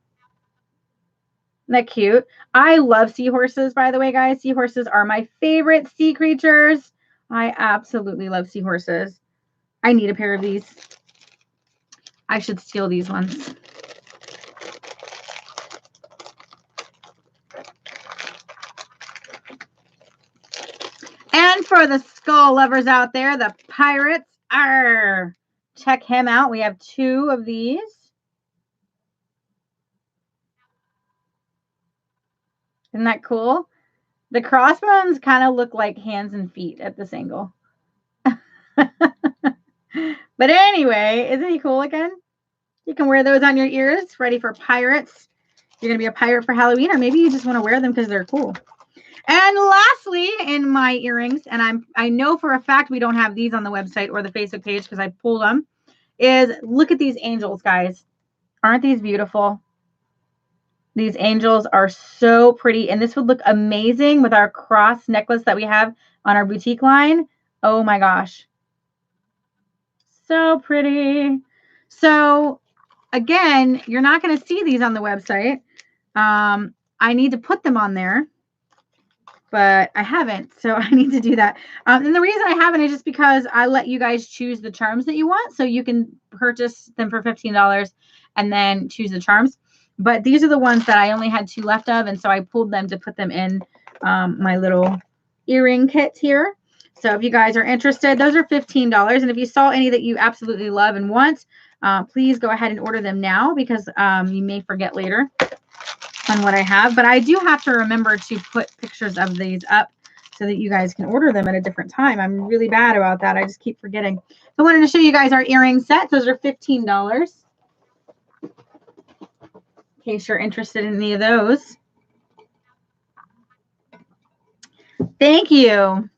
Speaker 1: Isn't that cute? I love seahorses, by the way, guys. Seahorses are my favorite sea creatures. I absolutely love seahorses. I need a pair of these. I should steal these ones. And for the skull lovers out there, the pirates, check him out. We have 2 of these. Isn't that cool? The crossbones kind of look like hands and feet at this angle. But anyway, isn't he cool again? You can wear those on your ears, ready for pirates. You're going to be a pirate for Halloween, or maybe you just want to wear them because they're cool. And lastly, in my earrings, and I know for a fact we don't have these on the website or the Facebook page because I pulled them, is look at these angels, guys. Aren't these beautiful? These angels are so pretty, and this would look amazing with our cross necklace that we have on our boutique line. Oh my gosh. So pretty. So again, you're not going to see these on the website. I need to put them on there, but I haven't, so I need to do that. And the reason I haven't is just because I let you guys choose the charms that you want, so you can purchase them for $15 and then choose the charms. But these are the ones that I only had 2 left of, and so I pulled them to put them in my little earring kit here. So if you guys are interested, those are $15. And if you saw any that you absolutely love and want, please go ahead and order them now because you may forget later on what I have. But I do have to remember to put pictures of these up so that you guys can order them at a different time. I'm really bad about that. I just keep forgetting. So I wanted to show you guys our earring sets. Those are $15. In case you're interested in any of those. Thank you.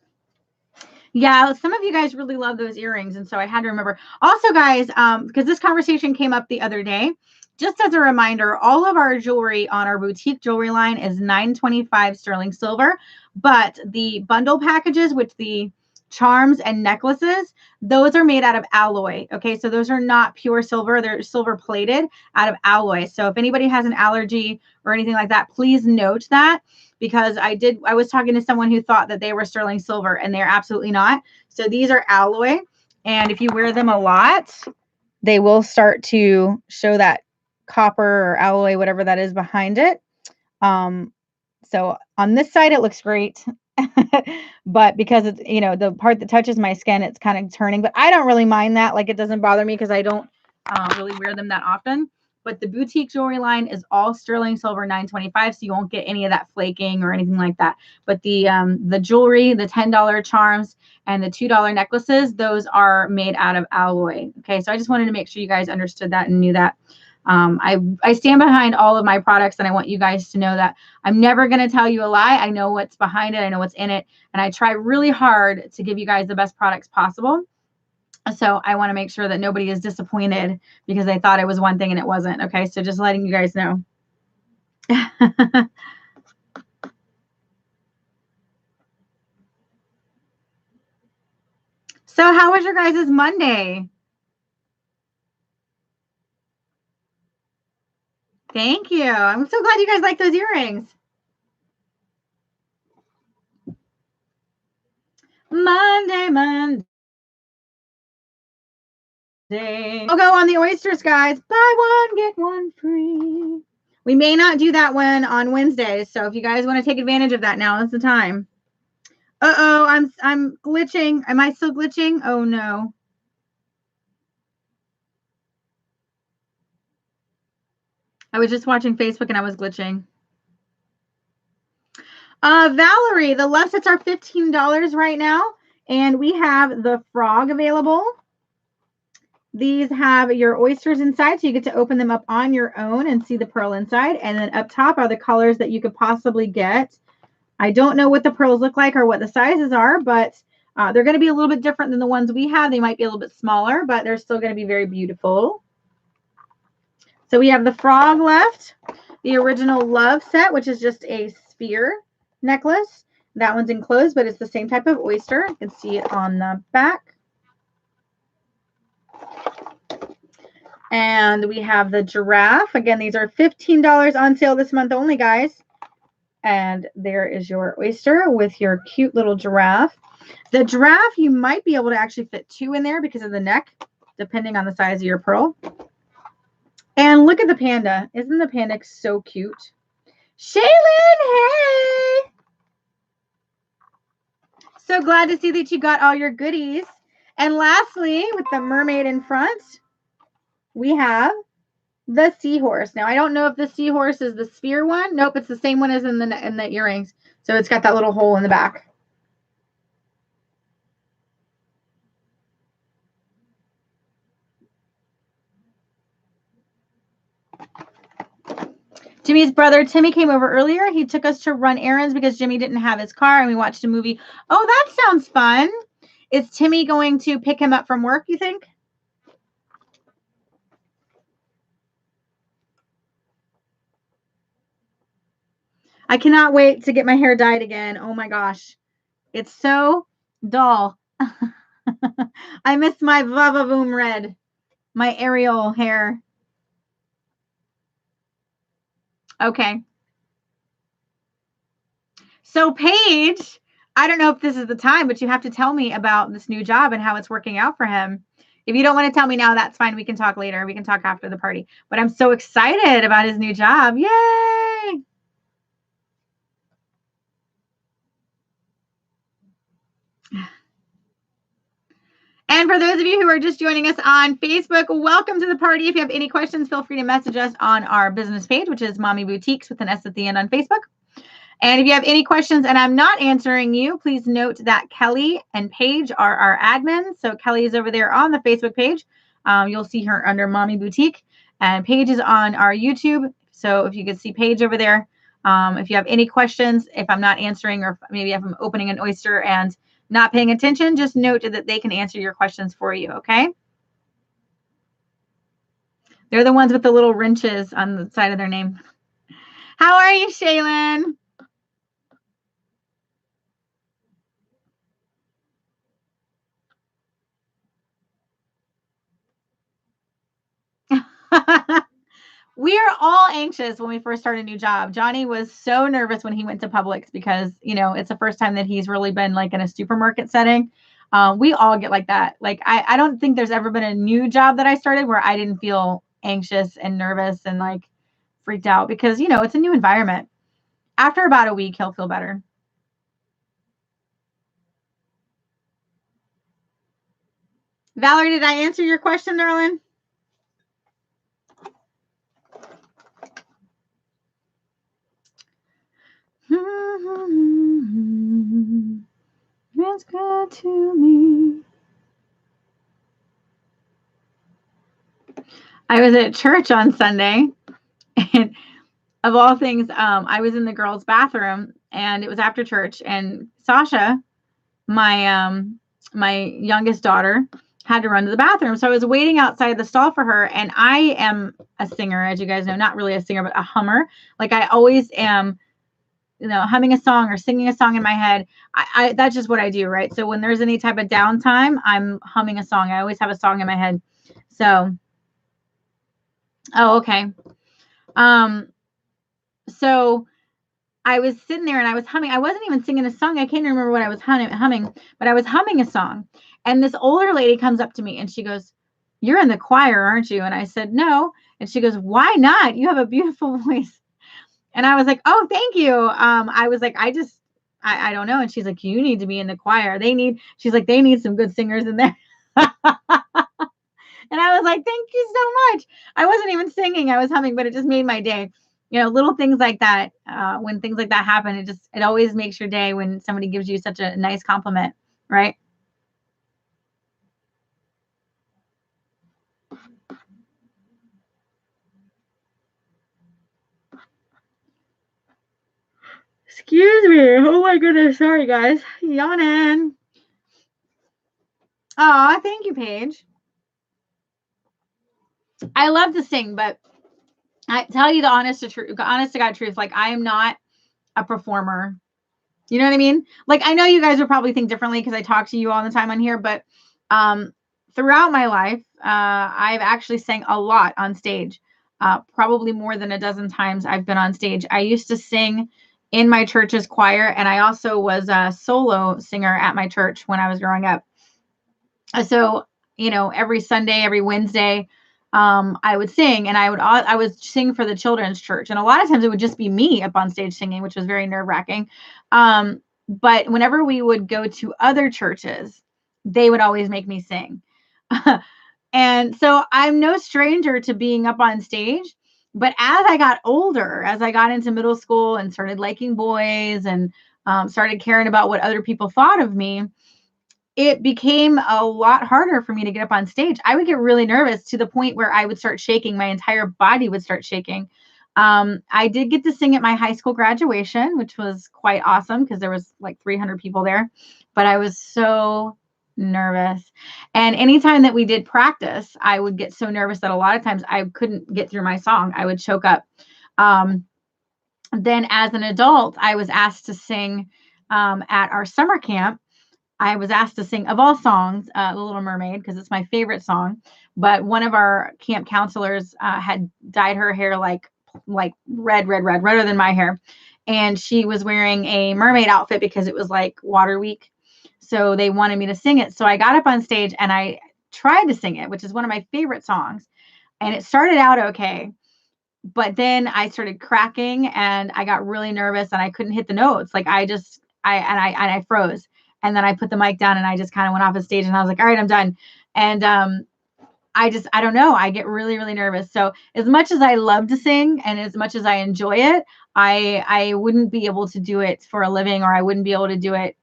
Speaker 1: Yeah, some of you guys really love those earrings, and so I had to remember. Also, guys, because this conversation came up the other day, just as a reminder, all of our jewelry on our boutique jewelry line is $9.25 sterling silver, but the bundle packages with the charms and necklaces, those are made out of alloy. Okay, so those are not pure silver. They're silver plated out of alloy. So if anybody has an allergy or anything like that, please note that, because I was talking to someone who thought that they were sterling silver, and they're absolutely not. So these are alloy, and if you wear them a lot, they will start to show that copper or alloy, whatever that is behind it. So on this side, it looks great. But because it's, the part that touches my skin, it's kind of turning, but I don't really mind that. Like, it doesn't bother me because I don't really wear them that often. But the boutique jewelry line is all sterling silver, $9.25, so you won't get any of that flaking or anything like that. But the jewelry, the $10 charms and the $2 necklaces, those are made out of alloy. Okay, so I just wanted to make sure you guys understood that and knew that. I stand behind all of my products, and I want you guys to know that I'm never going to tell you a lie. I know what's behind it. I know what's in it. And I try really hard to give you guys the best products possible. So I want to make sure that nobody is disappointed because they thought it was one thing and it wasn't. Okay, so just letting you guys know. So how was your guys' Monday? Thank you. I'm so glad you guys like those earrings. Monday. I'll go on the oysters, guys. Buy one, get one free. We may not do that one on Wednesdays, so if you guys want to take advantage of that, now is the time. Uh-oh, I'm glitching. Am I still glitching? Oh no. I was just watching Facebook and I was glitching. Valerie, the left sets are $15 right now, and we have the frog available. These have your oysters inside, so you get to open them up on your own and see the pearl inside. And then up top are the colors that you could possibly get. I don't know what the pearls look like or what the sizes are, but they're going to be a little bit different than the ones we have. They might be a little bit smaller, but they're still going to be very beautiful. So we have the frog left, the original love set, which is just a sphere necklace. That one's enclosed, but it's the same type of oyster. You can see it on the back. And we have the giraffe. Again, these are $15 on sale this month only, guys. And there is your oyster with your cute little giraffe. The giraffe, you might be able to actually fit 2 in there because of the neck, depending on the size of your pearl. And look at the panda. Isn't the panda so cute? Shaylin, hey! So glad to see that you got all your goodies. And lastly, with the mermaid in front, we have the seahorse. Now, I don't know if the seahorse is the sphere one. Nope, it's the same one as in the earrings. So it's got that little hole in the back. Jimmy's brother, Timmy, came over earlier. He took us to run errands because Jimmy didn't have his car, and we watched a movie. Oh, that sounds fun. Is Timmy going to pick him up from work, you think? I cannot wait to get my hair dyed again. Oh my gosh. It's so dull. I miss my Vavavoom red, my Ariel hair. Okay. So Paige, I don't know if this is the time, but you have to tell me about this new job and how it's working out for him. If you don't want to tell me now, that's fine. We can talk later. We can talk after the party. But I'm so excited about his new job. Yay! And for those of you who are just joining us on Facebook, welcome to the party. If you have any questions, feel free to message us on our business page, which is Mommy Boutiques with an S at the end on Facebook. And if you have any questions and I'm not answering you, please note that Kelly and Paige are our admins. So Kelly is over there on the Facebook page. You'll see her under Mommy Boutique. And Paige is on our YouTube. So if you can see Paige over there, if you have any questions, if I'm not answering, or maybe if I'm opening an oyster and not paying attention, just note that they can answer your questions for you, okay? They're the ones with the little wrenches on the side of their name. How are you, Shaylin? We are all anxious when we first start a new job. Johnny was so nervous when he went to Publix because, you know, it's the first time that he's really been like in a supermarket setting. We all get like that. Like, I don't think there's ever been a new job that I started where I didn't feel anxious and nervous and like freaked out because, you know, it's a new environment. After about a week, he'll feel better. Valerie, did I answer your question, darling? It's good to me. I was at church on Sunday, and of all things, I was in the girls' bathroom, and it was after church, and Sasha, my youngest daughter, had to run to the bathroom. So I was waiting outside the stall for her, and I am a singer, as you guys know, not really a singer, but a hummer. Like I always am, you know, humming a song or singing a song in my head. That's just what I do, right? So when there's any type of downtime, I'm humming a song. I always have a song in my head. So, oh, okay. So I was sitting there and I was humming. I wasn't even singing a song. I can't remember what I was humming, but I was humming a song. And this older lady comes up to me and she goes, "You're in the choir, aren't you?" And I said, "No." And she goes, "Why not? You have a beautiful voice." And I was like, "Oh, thank you." I was like, I don't know. And she's like, you need to be in the choir. She's like, they need some good singers in there. And I was like, thank you so much. I wasn't even singing. I was humming, but it just made my day. Little things like that. When things like that happen, it always makes your day when somebody gives you such a nice compliment, right? Excuse me. Oh my goodness. Sorry, guys. Yawning. Oh, thank you, Paige. I love to sing, but I tell you the honest to God truth. Like, I am not a performer. You know what I mean? Like, I know you guys will probably think differently because I talk to you all the time on here, but throughout my life, I've actually sang a lot on stage. Probably more than a dozen times I've been on stage. I used to sing in my church's choir, and I also was a solo singer at my church when I was growing up. So, every Sunday, every Wednesday, I would sing, and I would sing for the children's church. And a lot of times it would just be me up on stage singing, which was very nerve wracking. But whenever we would go to other churches, they would always make me sing. And so I'm no stranger to being up on stage. But as I got older, as I got into middle school and started liking boys and started caring about what other people thought of me, it became a lot harder for me to get up on stage. I would get really nervous to the point where I would start shaking. My entire body would start shaking. I did get to sing at my high school graduation, which was quite awesome because there was like 300 people there, but I was so nervous. And anytime that we did practice, I would get so nervous that a lot of times I couldn't get through my song. I would choke up. Then as an adult, I was asked to sing at our summer camp. I was asked to sing, of all songs, The Little Mermaid, because it's my favorite song. But one of our camp counselors had dyed her hair like redder than my hair. And she was wearing a mermaid outfit because it was like water week. So they wanted me to sing it. So I got up on stage and I tried to sing it, which is one of my favorite songs. And it started out okay. But then I started cracking and I got really nervous and I couldn't hit the notes. Like I froze. And then I put the mic down and I just kind of went off the stage and I was like, all right, I'm done. And I don't know. I get really, really nervous. So as much as I love to sing and as much as I enjoy it, I wouldn't be able to do it for a living, or I wouldn't be able to do it,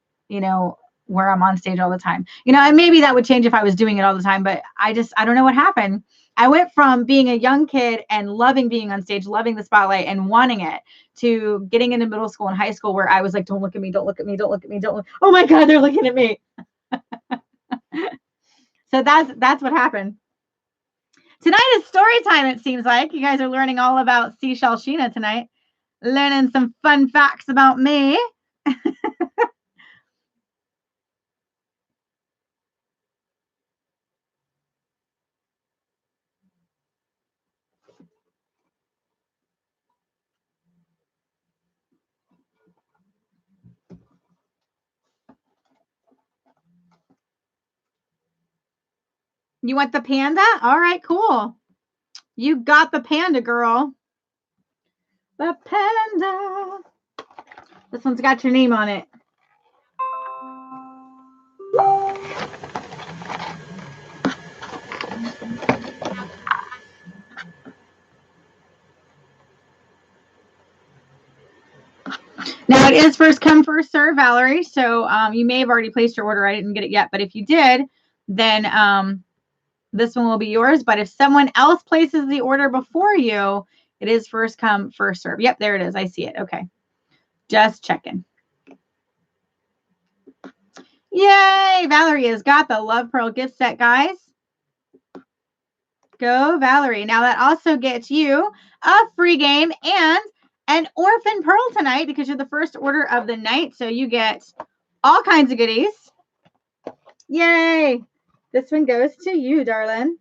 Speaker 1: where I'm on stage all the time. And maybe that would change if I was doing it all the time, but I don't know what happened. I went from being a young kid and loving being on stage, loving the spotlight and wanting it, to getting into middle school and high school where I was like, don't look at me, don't look at me, don't look at me, don't look. Oh my God, they're looking at me. So that's what happened. Tonight is story time, it seems like. You guys are learning all about Seashell Sheena tonight. Learning some fun facts about me. You want the panda? All right, cool. You got the panda, girl. The panda. This one's got your name on it. Now it is first come, first serve, Valerie. So you may have already placed your order. I didn't get it yet, but if you did, then this one will be yours. But if someone else places the order before you, it is first come, first serve. Yep, there it is. I see it. Okay. Just checking. Yay! Valerie has got the Love Pearl gift set, guys. Go, Valerie. Now that also gets you a free game and an orphan pearl tonight because you're the first order of the night. So you get all kinds of goodies. Yay! This one goes to you, darling.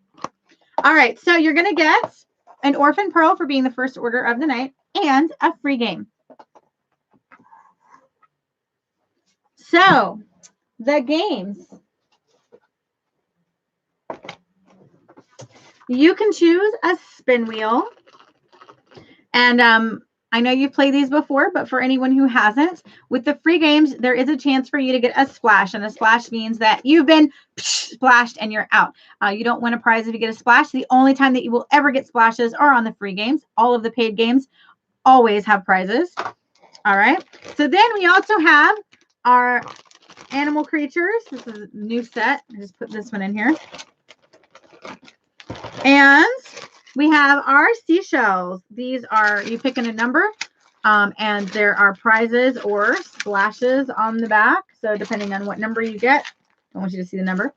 Speaker 1: All right, so you're going to get an orphan pearl for being the first order of the night and a free game. So the games. You can choose a spin wheel. And I know you've played these before, but for anyone who hasn't, with the free games, there is a chance for you to get a splash. And a splash means that you've been splashed and you're out. You don't win a prize if you get a splash. The only time that you will ever get splashes are on the free games. All of the paid games always have prizes. All right. So then we also have our animal creatures. This is a new set. I just put this one in here. And we have our seashells. These are, you pick in a number, and there are prizes or splashes on the back. So depending on what number you get, I want you to see the number.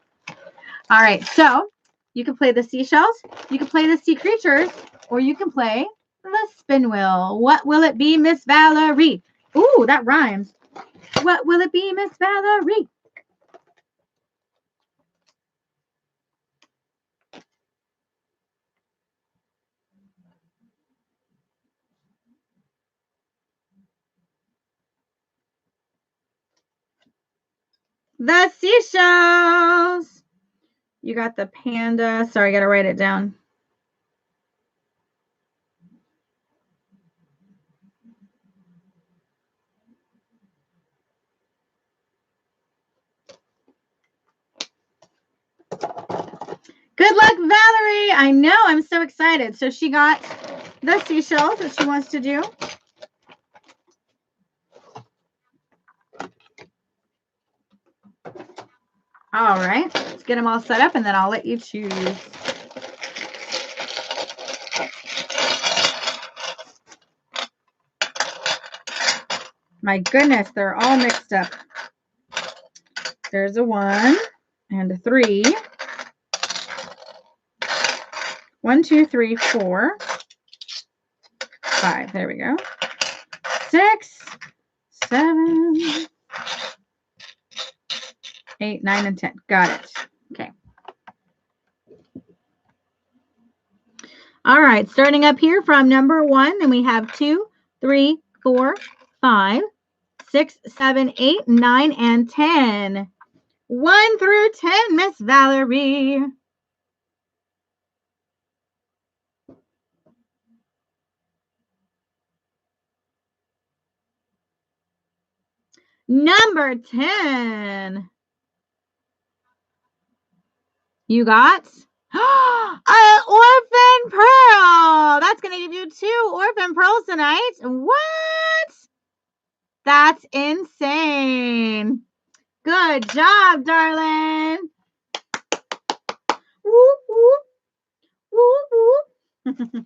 Speaker 1: All right. So you can play the seashells, you can play the sea creatures, or you can play the spin wheel. What will it be, Miss Valerie? Ooh, that rhymes. What will it be, Miss Valerie? The seashells. You got the panda. Sorry, I got to write it down. Good luck, Valerie. I know. I'm so excited. So she got the seashells that she wants to do. All right. Let's get them all set up, and then I'll let you choose. My goodness, they're all mixed up. There's a 1 and a 3. 1, 2, 3, 4, 5. There we go. 6, 7, 8, 9, and 10. Got it. Okay. All right. Starting up here from number 1, and we have 2, 3, 4, 5, 6, 7, 8, 9, and 10. 1 through 10, Miss Valerie. Number 10. You got an orphan pearl. That's going to give you 2 orphan pearls tonight. What? That's insane. Good job, darling. Whoop, whoop. Whoop, whoop.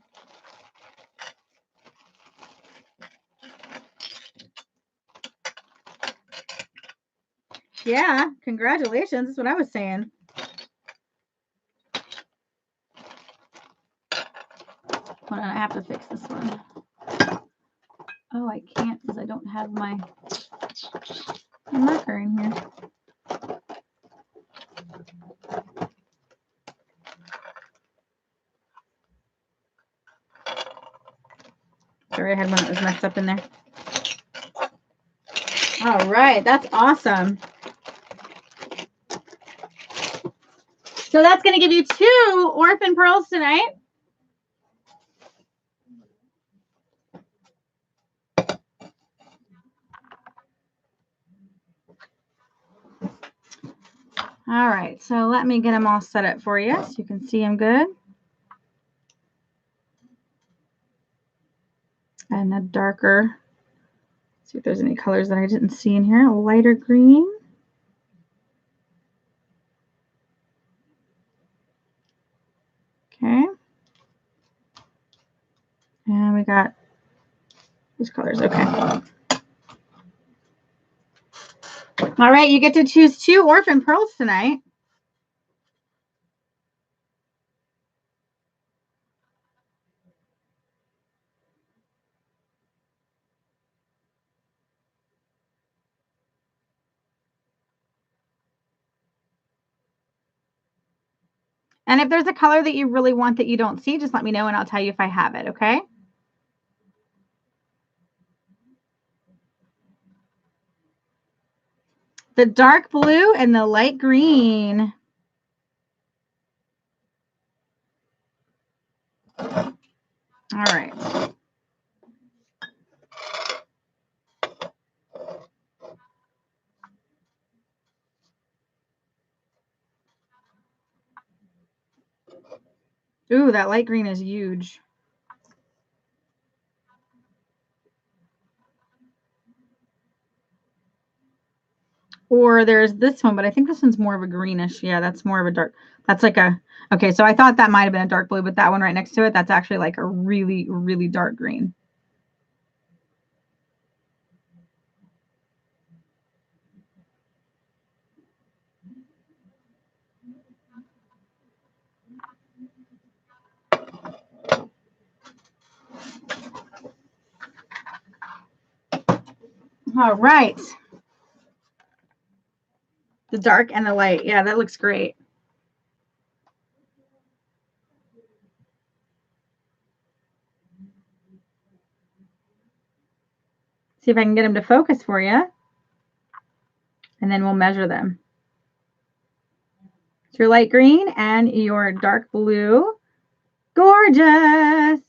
Speaker 1: Yeah, congratulations. That's what I was saying. Hold on, I have to fix this one. Oh, I can't because I don't have my marker in here. Sorry, I had one that was messed up in there. All right, that's awesome. So that's going to give you 2 orphan pearls tonight. All right, so let me get them all set up for you so you can see them good. And a darker, see if there's any colors that I didn't see in here. A lighter green. Okay. And we got these colors. Okay. All right, you get to choose 2 orphan pearls tonight. And if there's a color that you really want that you don't see, just let me know and I'll tell you if I have it, okay? The dark blue and the light green. All right. Ooh, that light green is huge. Or there's this one, but I think this one's more of a greenish. Yeah, that's more of a dark. That's like a, okay, so I thought that might have been a dark blue, but that one right next to it, that's actually like a really, really dark green. All right. The dark and the light. Yeah, that looks great. See if I can get them to focus for you. And then we'll measure them. It's your light green and your dark blue. Gorgeous.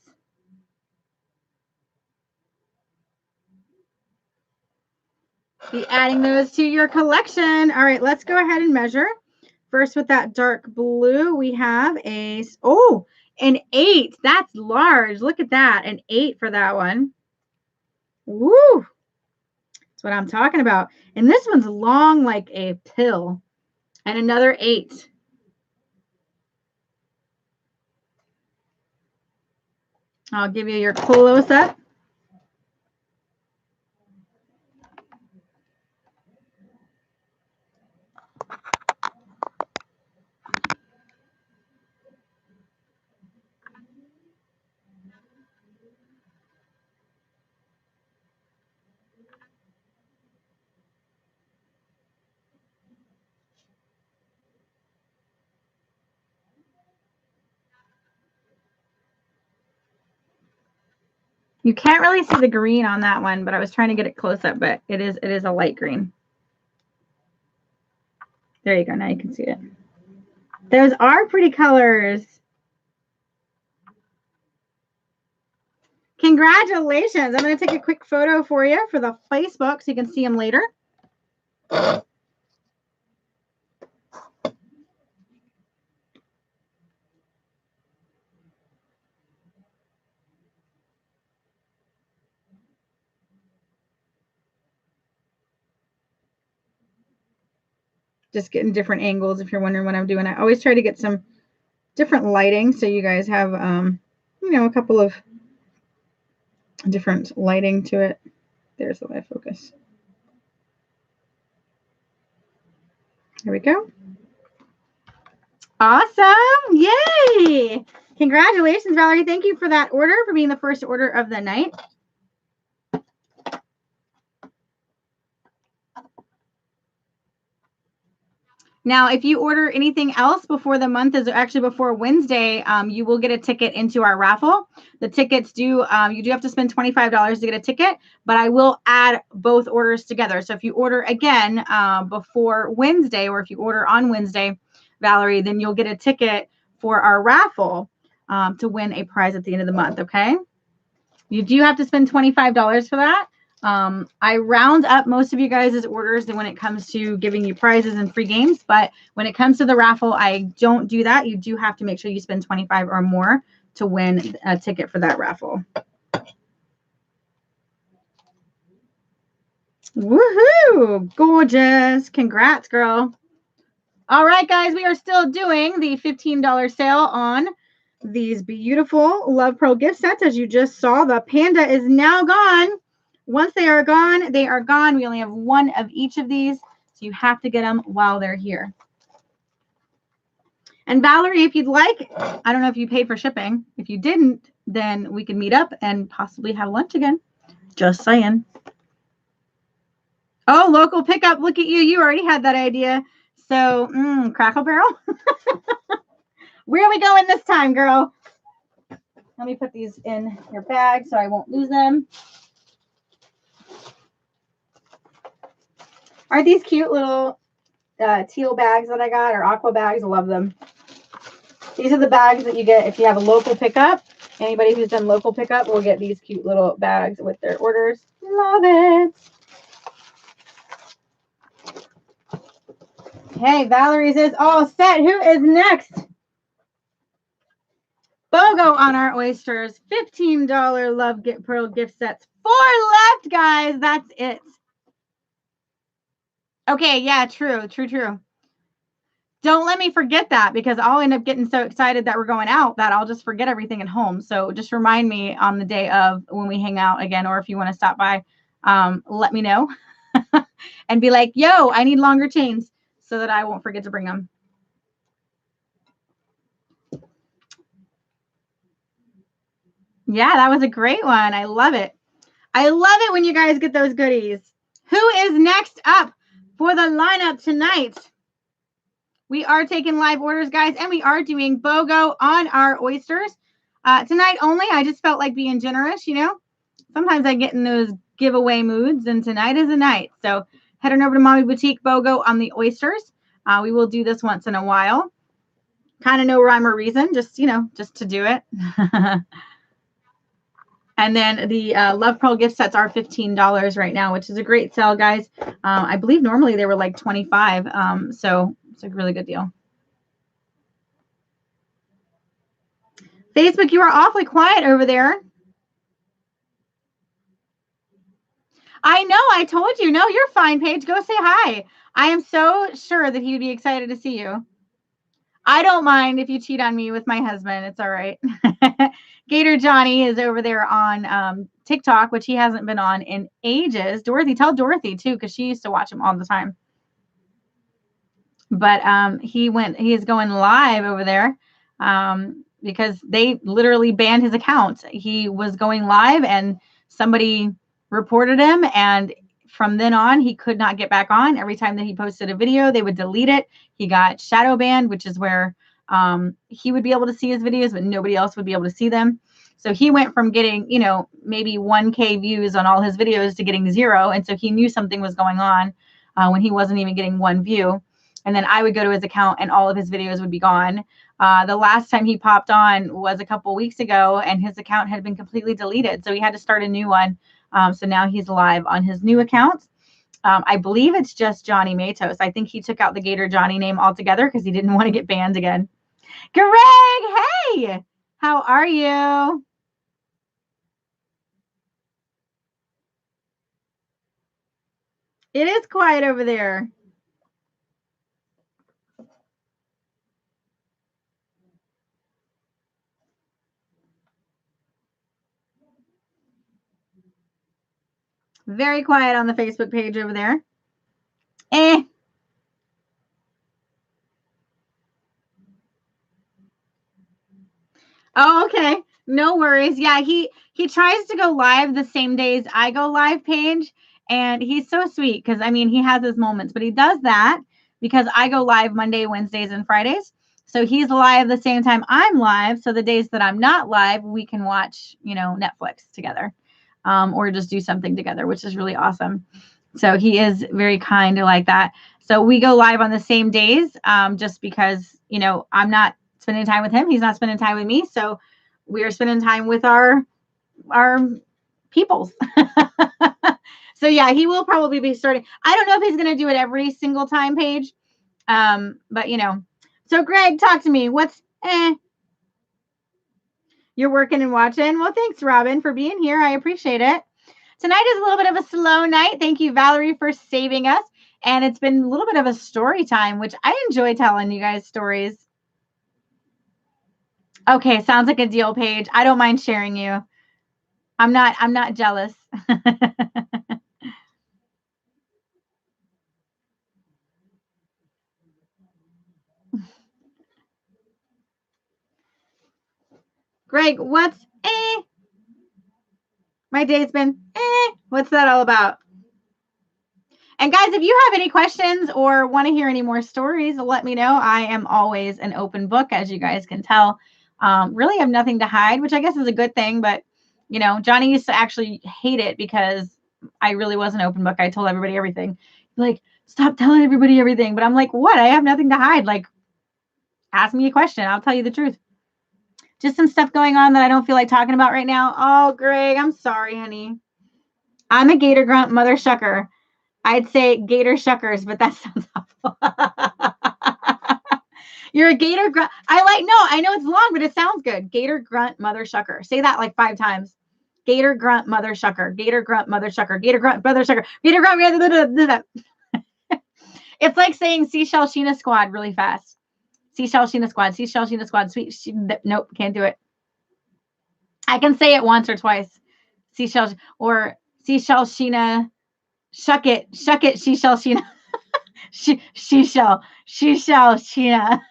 Speaker 1: Be adding those to your collection. All right, let's go ahead and measure. First with that dark blue, we have a, oh, an 8. That's large. Look at that, an 8 for that one. Woo! That's what I'm talking about. And this one's long like a pill. And another 8. I'll give you your close-up. You can't really see the green on that one, but I was trying to get it close up, but it is a light green. There you go. Now you can see it. Those are pretty colors. Congratulations. I'm going to take a quick photo for you for the Facebook so you can see them later. Just getting different angles if you're wondering what I'm doing. I always try to get some different lighting so you guys have, you know, a couple of different lighting to it. There's the light focus. There we go. Awesome. Yay. Congratulations, Valerie. Thank you for that order, for being the first order of the night. Now, if you order anything else before the month is actually before Wednesday, you will get a ticket into our raffle. The tickets do, you do have to spend $25 to get a ticket, but I will add both orders together. So if you order again before Wednesday, or if you order on Wednesday, Valerie, then you'll get a ticket for our raffle to win a prize at the end of the month, okay? You do have to spend $25 for that. I round up most of you guys' orders when it comes to giving you prizes and free games, but when it comes to the raffle, I don't do that. You do have to make sure you spend $25 or more to win a ticket for that raffle. Woohoo! Gorgeous. Congrats, girl. All right, guys, we are still doing the $15 sale on these beautiful Love Pearl gift sets. As you just saw, the panda is now gone. Once they are gone, they are gone. We only have one of each of these, so you have to get them while they're here. And Valerie, if you'd like, I don't know if you paid for shipping. If you didn't, then we could meet up and possibly have lunch again. Just saying. Oh, local pickup. Look at you. You already had that idea. So, Crackle Barrel. Where are we going this time, girl? Let me put these in your bag so I won't lose them. Aren't these cute little teal bags that I got, or aqua bags? I love them. These are the bags that you get if you have a local pickup. Anybody who's done local pickup will get these cute little bags with their orders. Love it. Okay, Valerie's is all set. Who is next? BOGO on our oysters. $15 Love Get Pearl gift sets. 4 left, guys. That's it. Okay, yeah, true. Don't let me forget that, because I'll end up getting so excited that we're going out that I'll just forget everything at home. So just remind me on the day of when we hang out again, or if you want to stop by, let me know and be like, yo, I need longer chains, so that I won't forget to bring them. Yeah, that was a great one. I love it. I love it when you guys get those goodies. Who is next up for the lineup tonight? We are taking live orders, guys, and we are doing BOGO on our oysters. Tonight only. I just felt like being generous, you know. Sometimes I get in those giveaway moods, and tonight is the night. So head on over to Mommy Boutique BOGO on the oysters. We will do this once in a while. Kind of no rhyme or reason, just, you know, just to do it. And then the Love Pearl gift sets are $15 right now, which is a great sale, guys. I believe normally they were like $25. So it's a really good deal. Facebook, you are awfully quiet over there. I know. I told you. No, you're fine, Paige. Go say hi. I am so sure that he would be excited to see you. I don't mind if you cheat on me with my husband. It's all right. Gator Johnny is over there on TikTok, which he hasn't been on in ages. Dorothy, tell Dorothy too, because she used to watch him all the time. But he is going live over there because they literally banned his account. He was going live and somebody reported him, and from then on he could not get back on. Every time that he posted a video, they would delete it. He got shadow banned, which is where he would be able to see his videos, but nobody else would be able to see them. So he went from getting, you know, maybe 1K views on all his videos to getting 0. And so he knew something was going on when he wasn't even getting 1 view. And then I would go to his account and all of his videos would be gone. The last time he popped on was a couple weeks ago, and his account had been completely deleted. So he had to start a new one. So now he's live on his new account. I believe it's just Johnny Matos. I think he took out the Gator Johnny name altogether because he didn't want to get banned again. Greg, hey, how are you? It is quiet over there. Very quiet on the Facebook page over there. Oh, okay. No worries. Yeah, he tries to go live the same days I go live, Paige, and he's so sweet because, I mean, he has his moments, but he does that because I go live Monday, Wednesdays, and Fridays. So he's live the same time I'm live. So the days that I'm not live, we can watch, you know, Netflix together, or just do something together, which is really awesome. So he is very kind like that. So we go live on the same days, just because, you know, I'm not spending time with him. He's not spending time with me. So we are spending time with our peoples. So yeah, he will probably be starting. I don't know if he's going to do it every single time, Paige. But you know, so Greg, talk to me. What's You're working and watching. Well, thanks, Robin, for being here. I appreciate it. Tonight is a little bit of a slow night. Thank you, Valerie, for saving us. And it's been a little bit of a story time, which I enjoy telling you guys stories. Okay, sounds like a deal, Paige. I don't mind sharing you. I'm not jealous. Greg, what's My day's been what's that all about? And guys, if you have any questions or want to hear any more stories, let me know. I am always an open book, as you guys can tell. Really have nothing to hide, which I guess is a good thing. But, you know, Johnny used to actually hate it because I really was an open book. I told everybody everything. Like, stop telling everybody everything. But I'm like, what? I have nothing to hide. Like, ask me a question. I'll tell you the truth. Just some stuff going on that I don't feel like talking about right now. Oh, Greg, I'm sorry, honey. I'm a Gator Grunt Mother Shucker. I'd say Gator Shuckers, but that sounds awful. You're a gator grunt. I know it's long, but it sounds good. Gator grunt, mother shucker. Say that like 5 times. Gator grunt, mother shucker. Gator grunt, mother shucker. Gator grunt, mother shucker. Gator grunt. It's like saying seashell Sheena squad really fast. Seashell Sheena squad. Seashell Sheena squad. Sweet. Nope, can't do it. I can say it once or twice. Seashell or seashell Sheena. Shuck it, seashell Sheena. Seashell Sheena.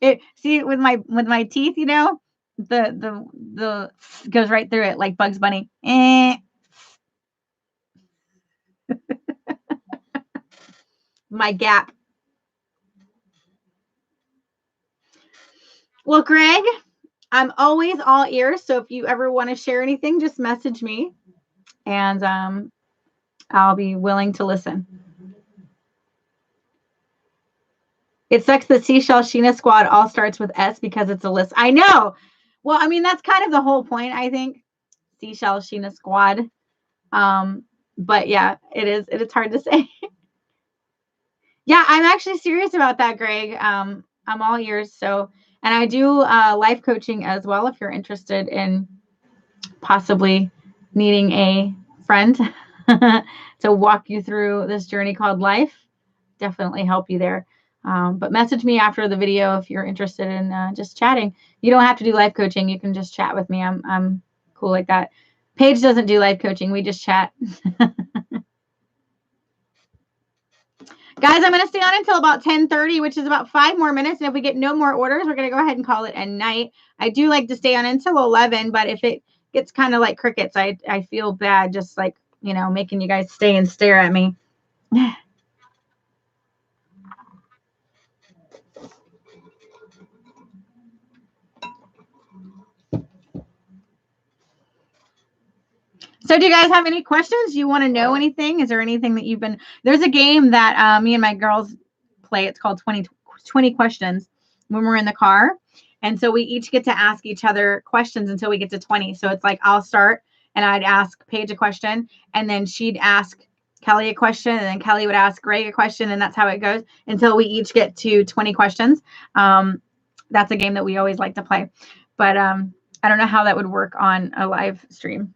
Speaker 1: It see with my teeth, you know, the goes right through it like Bugs Bunny. My gap. Well, Greg, I'm always all ears. So if you ever want to share anything, just message me, and I'll be willing to listen. It sucks the Seashell Sheena squad all starts with S because it's a list. I know. Well, I mean, that's kind of the whole point, I think. Seashell Sheena squad. But yeah, it is hard to say. Yeah, I'm actually serious about that, Greg. I'm all ears. So, and I do life coaching as well if you're interested in possibly needing a friend to walk you through this journey called life. Definitely help you there. But message me after the video if you're interested in just chatting. You don't have to do life coaching. You can just chat with me. I'm cool like that. Paige doesn't do life coaching. We just chat. Guys, I'm going to stay on until about 10:30, which is about 5 more minutes. And if we get no more orders, we're going to go ahead and call it a night. I do like to stay on until 11, but if it gets kind of like crickets, I feel bad just like, you know, making you guys stay and stare at me. So do you guys have any questions? Do you want to know anything? Is there anything that you've been, there's a game that me and my girls play. It's called 20 questions when we're in the car. And so we each get to ask each other questions until we get to 20. So it's like, I'll start and I'd ask Paige a question, and then she'd ask Kelly a question, and then Kelly would ask Greg a question. And that's how it goes until we each get to 20 questions. That's a game that we always like to play, but I don't know how that would work on a live stream.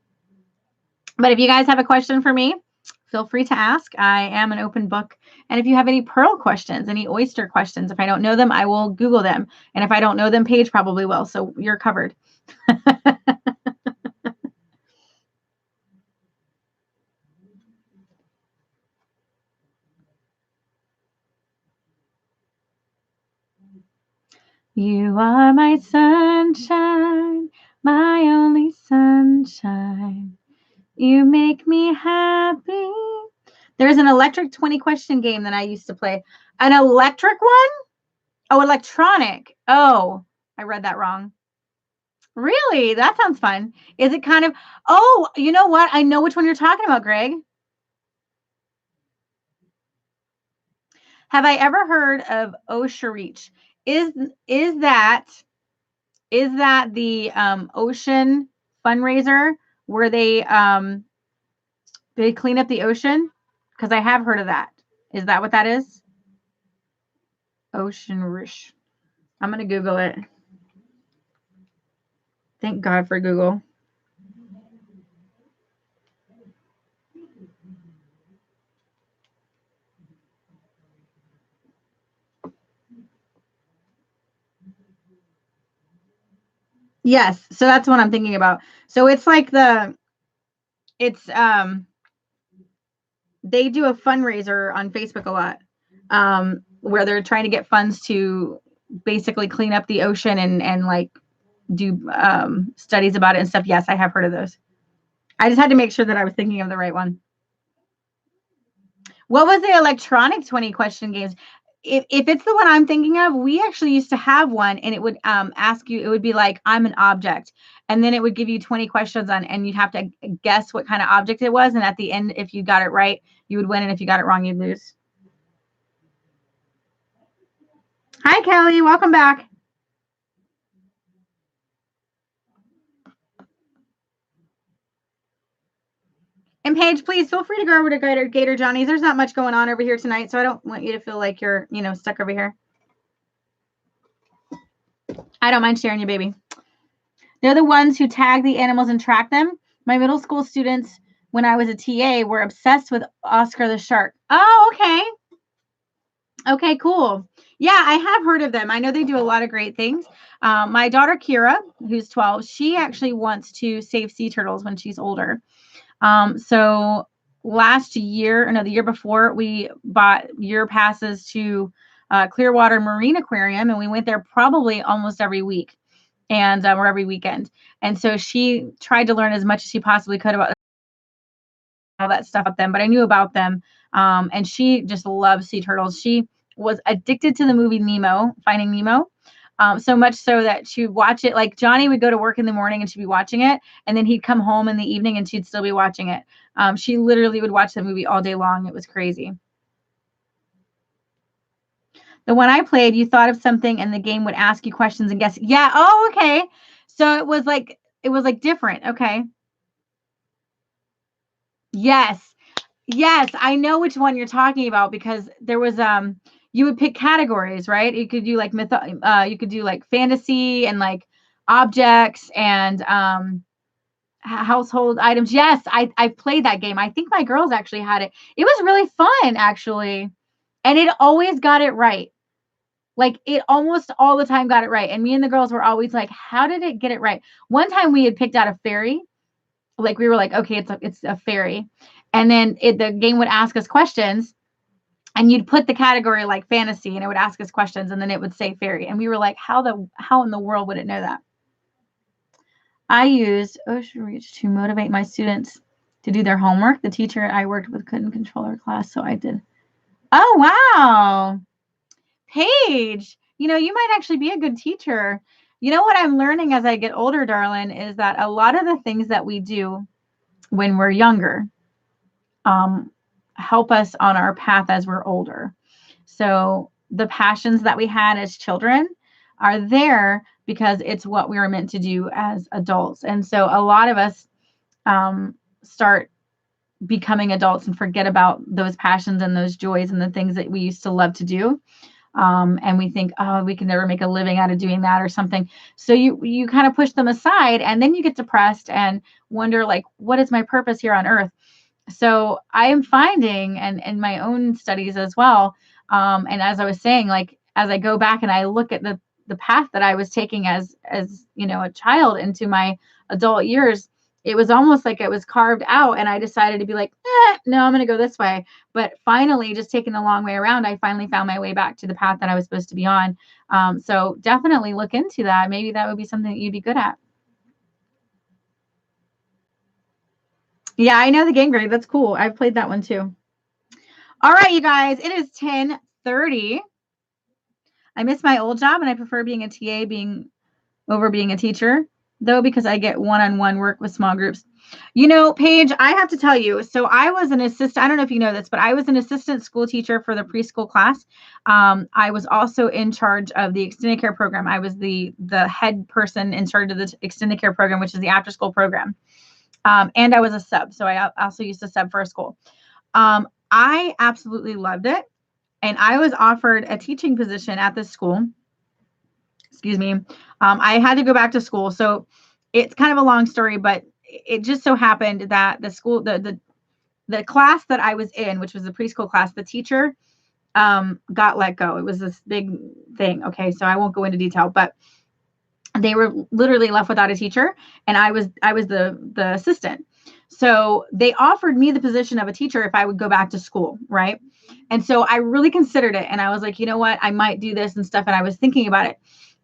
Speaker 1: But if you guys have a question for me, feel free to ask. I am an open book. And if you have any pearl questions, any oyster questions, if I don't know them, I will Google them. And if I don't know them, Paige probably will. So you're covered. You are my sunshine, my only sunshine. You make me happy. There's an electric 20 question game that I used to play. An electric one? Oh, electronic. Oh, I read that wrong. Really? That sounds fun. Is it kind of, oh, you know what? I know which one you're talking about, Greg. Have I ever heard of Oshareach? Is that the ocean fundraiser where they clean up the ocean? Because I have heard of that. Is that what that is? Oshareach. I'm gonna Google it. Thank God for Google. Yes, so that's what I'm thinking about. So it's like they do a fundraiser on Facebook a lot, where they're trying to get funds to basically clean up the ocean and like do studies about it and stuff. Yes, I have heard of those. I just had to make sure that I was thinking of the right one. What was the electronic 20 question games? If it's the one I'm thinking of, we actually used to have one, and it would ask you, it would be like, I'm an object. And then it would give you 20 questions on, and you'd have to guess what kind of object it was. And at the end, if you got it right, you would win. And if you got it wrong, you'd lose. Hi, Kelly. Welcome back. And Paige, please feel free to go over to Gator Johnny's. There's not much going on over here tonight, so I don't want you to feel like you're, stuck over here. I don't mind sharing you, baby. They're the ones who tag the animals and track them. My middle school students, when I was a TA, were obsessed with Oscar the shark. Oh, okay. Okay, cool. Yeah, I have heard of them. I know they do a lot of great things. My daughter, Kira, who's 12, she actually wants to save sea turtles when she's older. So last year, or no, the year before, we bought year passes to Clearwater Marine Aquarium, and we went there probably almost every week and or every weekend. And so she tried to learn as much as she possibly could about all that stuff about them, but I knew about them. And she just loves sea turtles. She was addicted to the movie Nemo, Finding Nemo. So much so that she would watch it. Like Johnny would go to work in the morning and she'd be watching it, and then he'd come home in the evening and she'd still be watching it. She literally would watch that movie all day long. It was crazy. The one I played, you thought of something and the game would ask you questions and guess. Yeah. Oh, okay. So it was like different. Okay. Yes. Yes, I know which one you're talking about because there was you would pick categories, right? You could do like you could do like fantasy and like objects and household items. Yes, I played that game. I think my girls actually had it. It was really fun actually. And it always got it right. Like it almost all the time got it right. And me and the girls were always like, how did it get it right? One time we had picked out a fairy. Like we were like, okay, it's a fairy. And then the game would ask us questions and you'd put the category like fantasy and it would ask us questions and then it would say fairy. And we were like, how in the world would it know that? I used Ocean Reach to motivate my students to do their homework. The teacher I worked with couldn't control her class, so I did. Oh, wow. Paige, you might actually be a good teacher. You know what I'm learning as I get older, darling, is that a lot of the things that we do when we're younger help us on our path as we're older. So the passions that we had as children are there because it's what we were meant to do as adults. And so a lot of us start becoming adults and forget about those passions and those joys and the things that we used to love to do. And we think, oh, we can never make a living out of doing that or something. So you kind of push them aside and then you get depressed and wonder like, what is my purpose here on earth? So I am finding, and in my own studies as well, and as I was saying, like as I go back and I look at the path that I was taking as a child into my adult years, it was almost like it was carved out, and I decided to be like, no, I'm going to go this way. But finally, just taking the long way around, I finally found my way back to the path that I was supposed to be on. So definitely look into that. Maybe that would be something that you'd be good at. Yeah, I know the game grade. That's cool. I've played that one too. All right, you guys, it is 10:30. I miss my old job and I prefer being a TA over being a teacher, though, because I get one-on-one work with small groups. Paige, I have to tell you, so I was an assistant. I don't know if you know this, but I was an assistant school teacher for the preschool class. I was also in charge of the extended care program. I was the head person in charge of the extended care program, which is the after-school program. And I was a sub, so I also used to sub for a school. I absolutely loved it, and I was offered a teaching position at this school. Excuse me. I had to go back to school, so it's kind of a long story, but it just so happened that the school, the class that I was in, which was the preschool class, the teacher got let go. It was this big thing. Okay, so I won't go into detail, but they were literally left without a teacher, and I was the assistant. So they offered me the position of a teacher if I would go back to school, right? And so I really considered it, and I was like, you know what, I might do this and stuff. And I was thinking about it.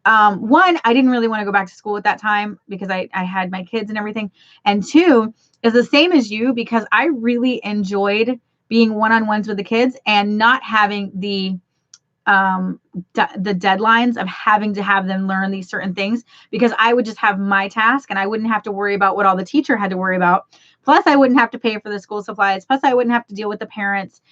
Speaker 1: One, I didn't really want to go back to school at that time because I had my kids and everything. And two, is the same as you, because I really enjoyed being one-on-ones with the kids and not having the deadlines of having to have them learn these certain things, because I would just have my task and I wouldn't have to worry about what all the teacher had to worry about. Plus, I wouldn't have to pay for the school supplies. Plus, I wouldn't have to deal with the parents.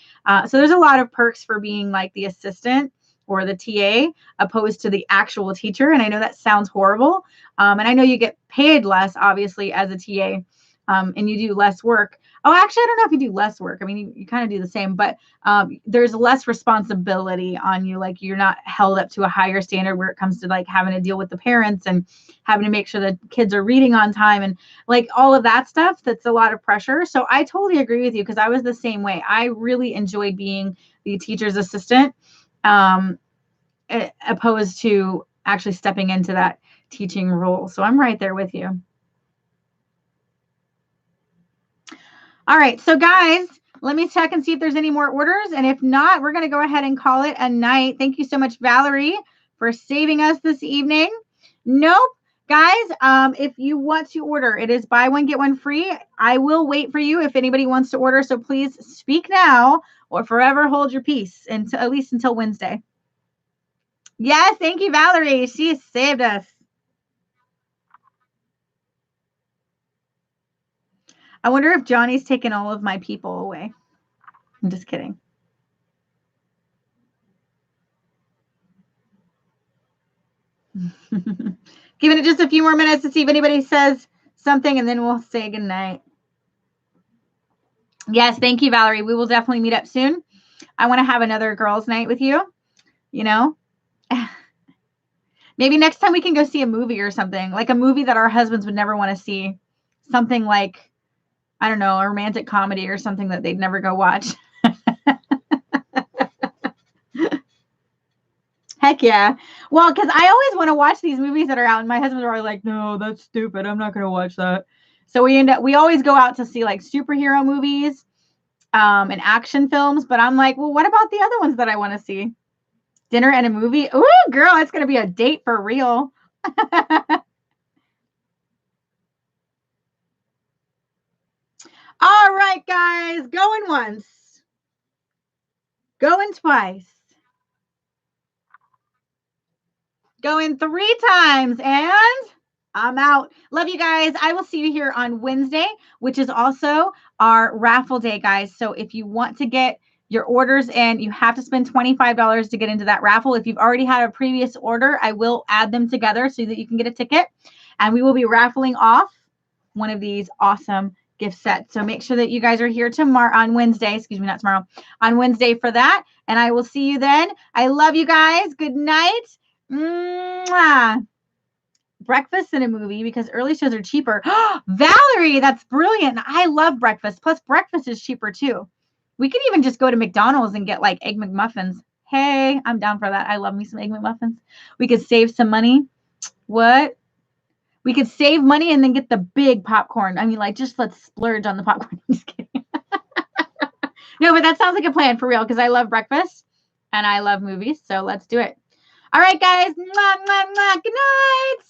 Speaker 1: So there's a lot of perks for being like the assistant or the TA opposed to the actual teacher. And I know that sounds horrible. And I know you get paid less, obviously, as a TA, and you do less work. Oh, actually, I don't know if you do less work. I mean, you kind of do the same, but there's less responsibility on you. Like you're not held up to a higher standard where it comes to like having to deal with the parents and having to make sure that kids are reading on time and like all of that stuff. That's a lot of pressure. So I totally agree with you because I was the same way. I really enjoyed being the teacher's assistant, opposed to actually stepping into that teaching role. So I'm right there with you. All right, so guys, let me check and see if there's any more orders. And if not, we're going to go ahead and call it a night. Thank you so much, Valerie, for saving us this evening. Nope. Guys, if you want to order, it is buy one, get one free. I will wait for you if anybody wants to order. So please speak now or forever hold your peace until at least until Wednesday. Yes, thank you, Valerie. She saved us. I wonder if Johnny's taken all of my people away. I'm just kidding. Giving it just a few more minutes to see if anybody says something, and then we'll say goodnight. Yes, thank you, Valerie. We will definitely meet up soon. I want to have another girls' night with you. You know, maybe next time we can go see a movie or something, like a movie that our husbands would never want to see. Something like, I don't know, a romantic comedy or something that they'd never go watch. Heck yeah. Well, because I always want to watch these movies that are out, and my husband's always like, no, that's stupid. I'm not going to watch that. So we always go out to see like superhero movies and action films. But I'm like, well, what about the other ones that I want to see? Dinner and a movie? Ooh, girl, it's going to be a date for real. All right, guys, going once, going twice, going 3 times, and I'm out. Love you guys. I will see you here on Wednesday, which is also our raffle day, guys. So if you want to get your orders in, you have to spend $25 to get into that raffle. If you've already had a previous order, I will add them together so that you can get a ticket. And we will be raffling off one of these awesome gift sets. So make sure that you guys are here tomorrow on Wednesday. Excuse me, not tomorrow. On Wednesday for that. And I will see you then. I love you guys. Good night. Mwah. Breakfast in a movie because early shows are cheaper. Valerie, that's brilliant. I love breakfast. Plus, breakfast is cheaper too. We could even just go to McDonald's and get like Egg McMuffins. Hey, I'm down for that. I love me some Egg McMuffins. We could save some money. What? We could save money and then get the big popcorn. I mean, like, just let's splurge on the popcorn. I'm just kidding. No, but that sounds like a plan for real because I love breakfast and I love movies. So let's do it. All right, guys. Mwah, mwah, mwah. Good night.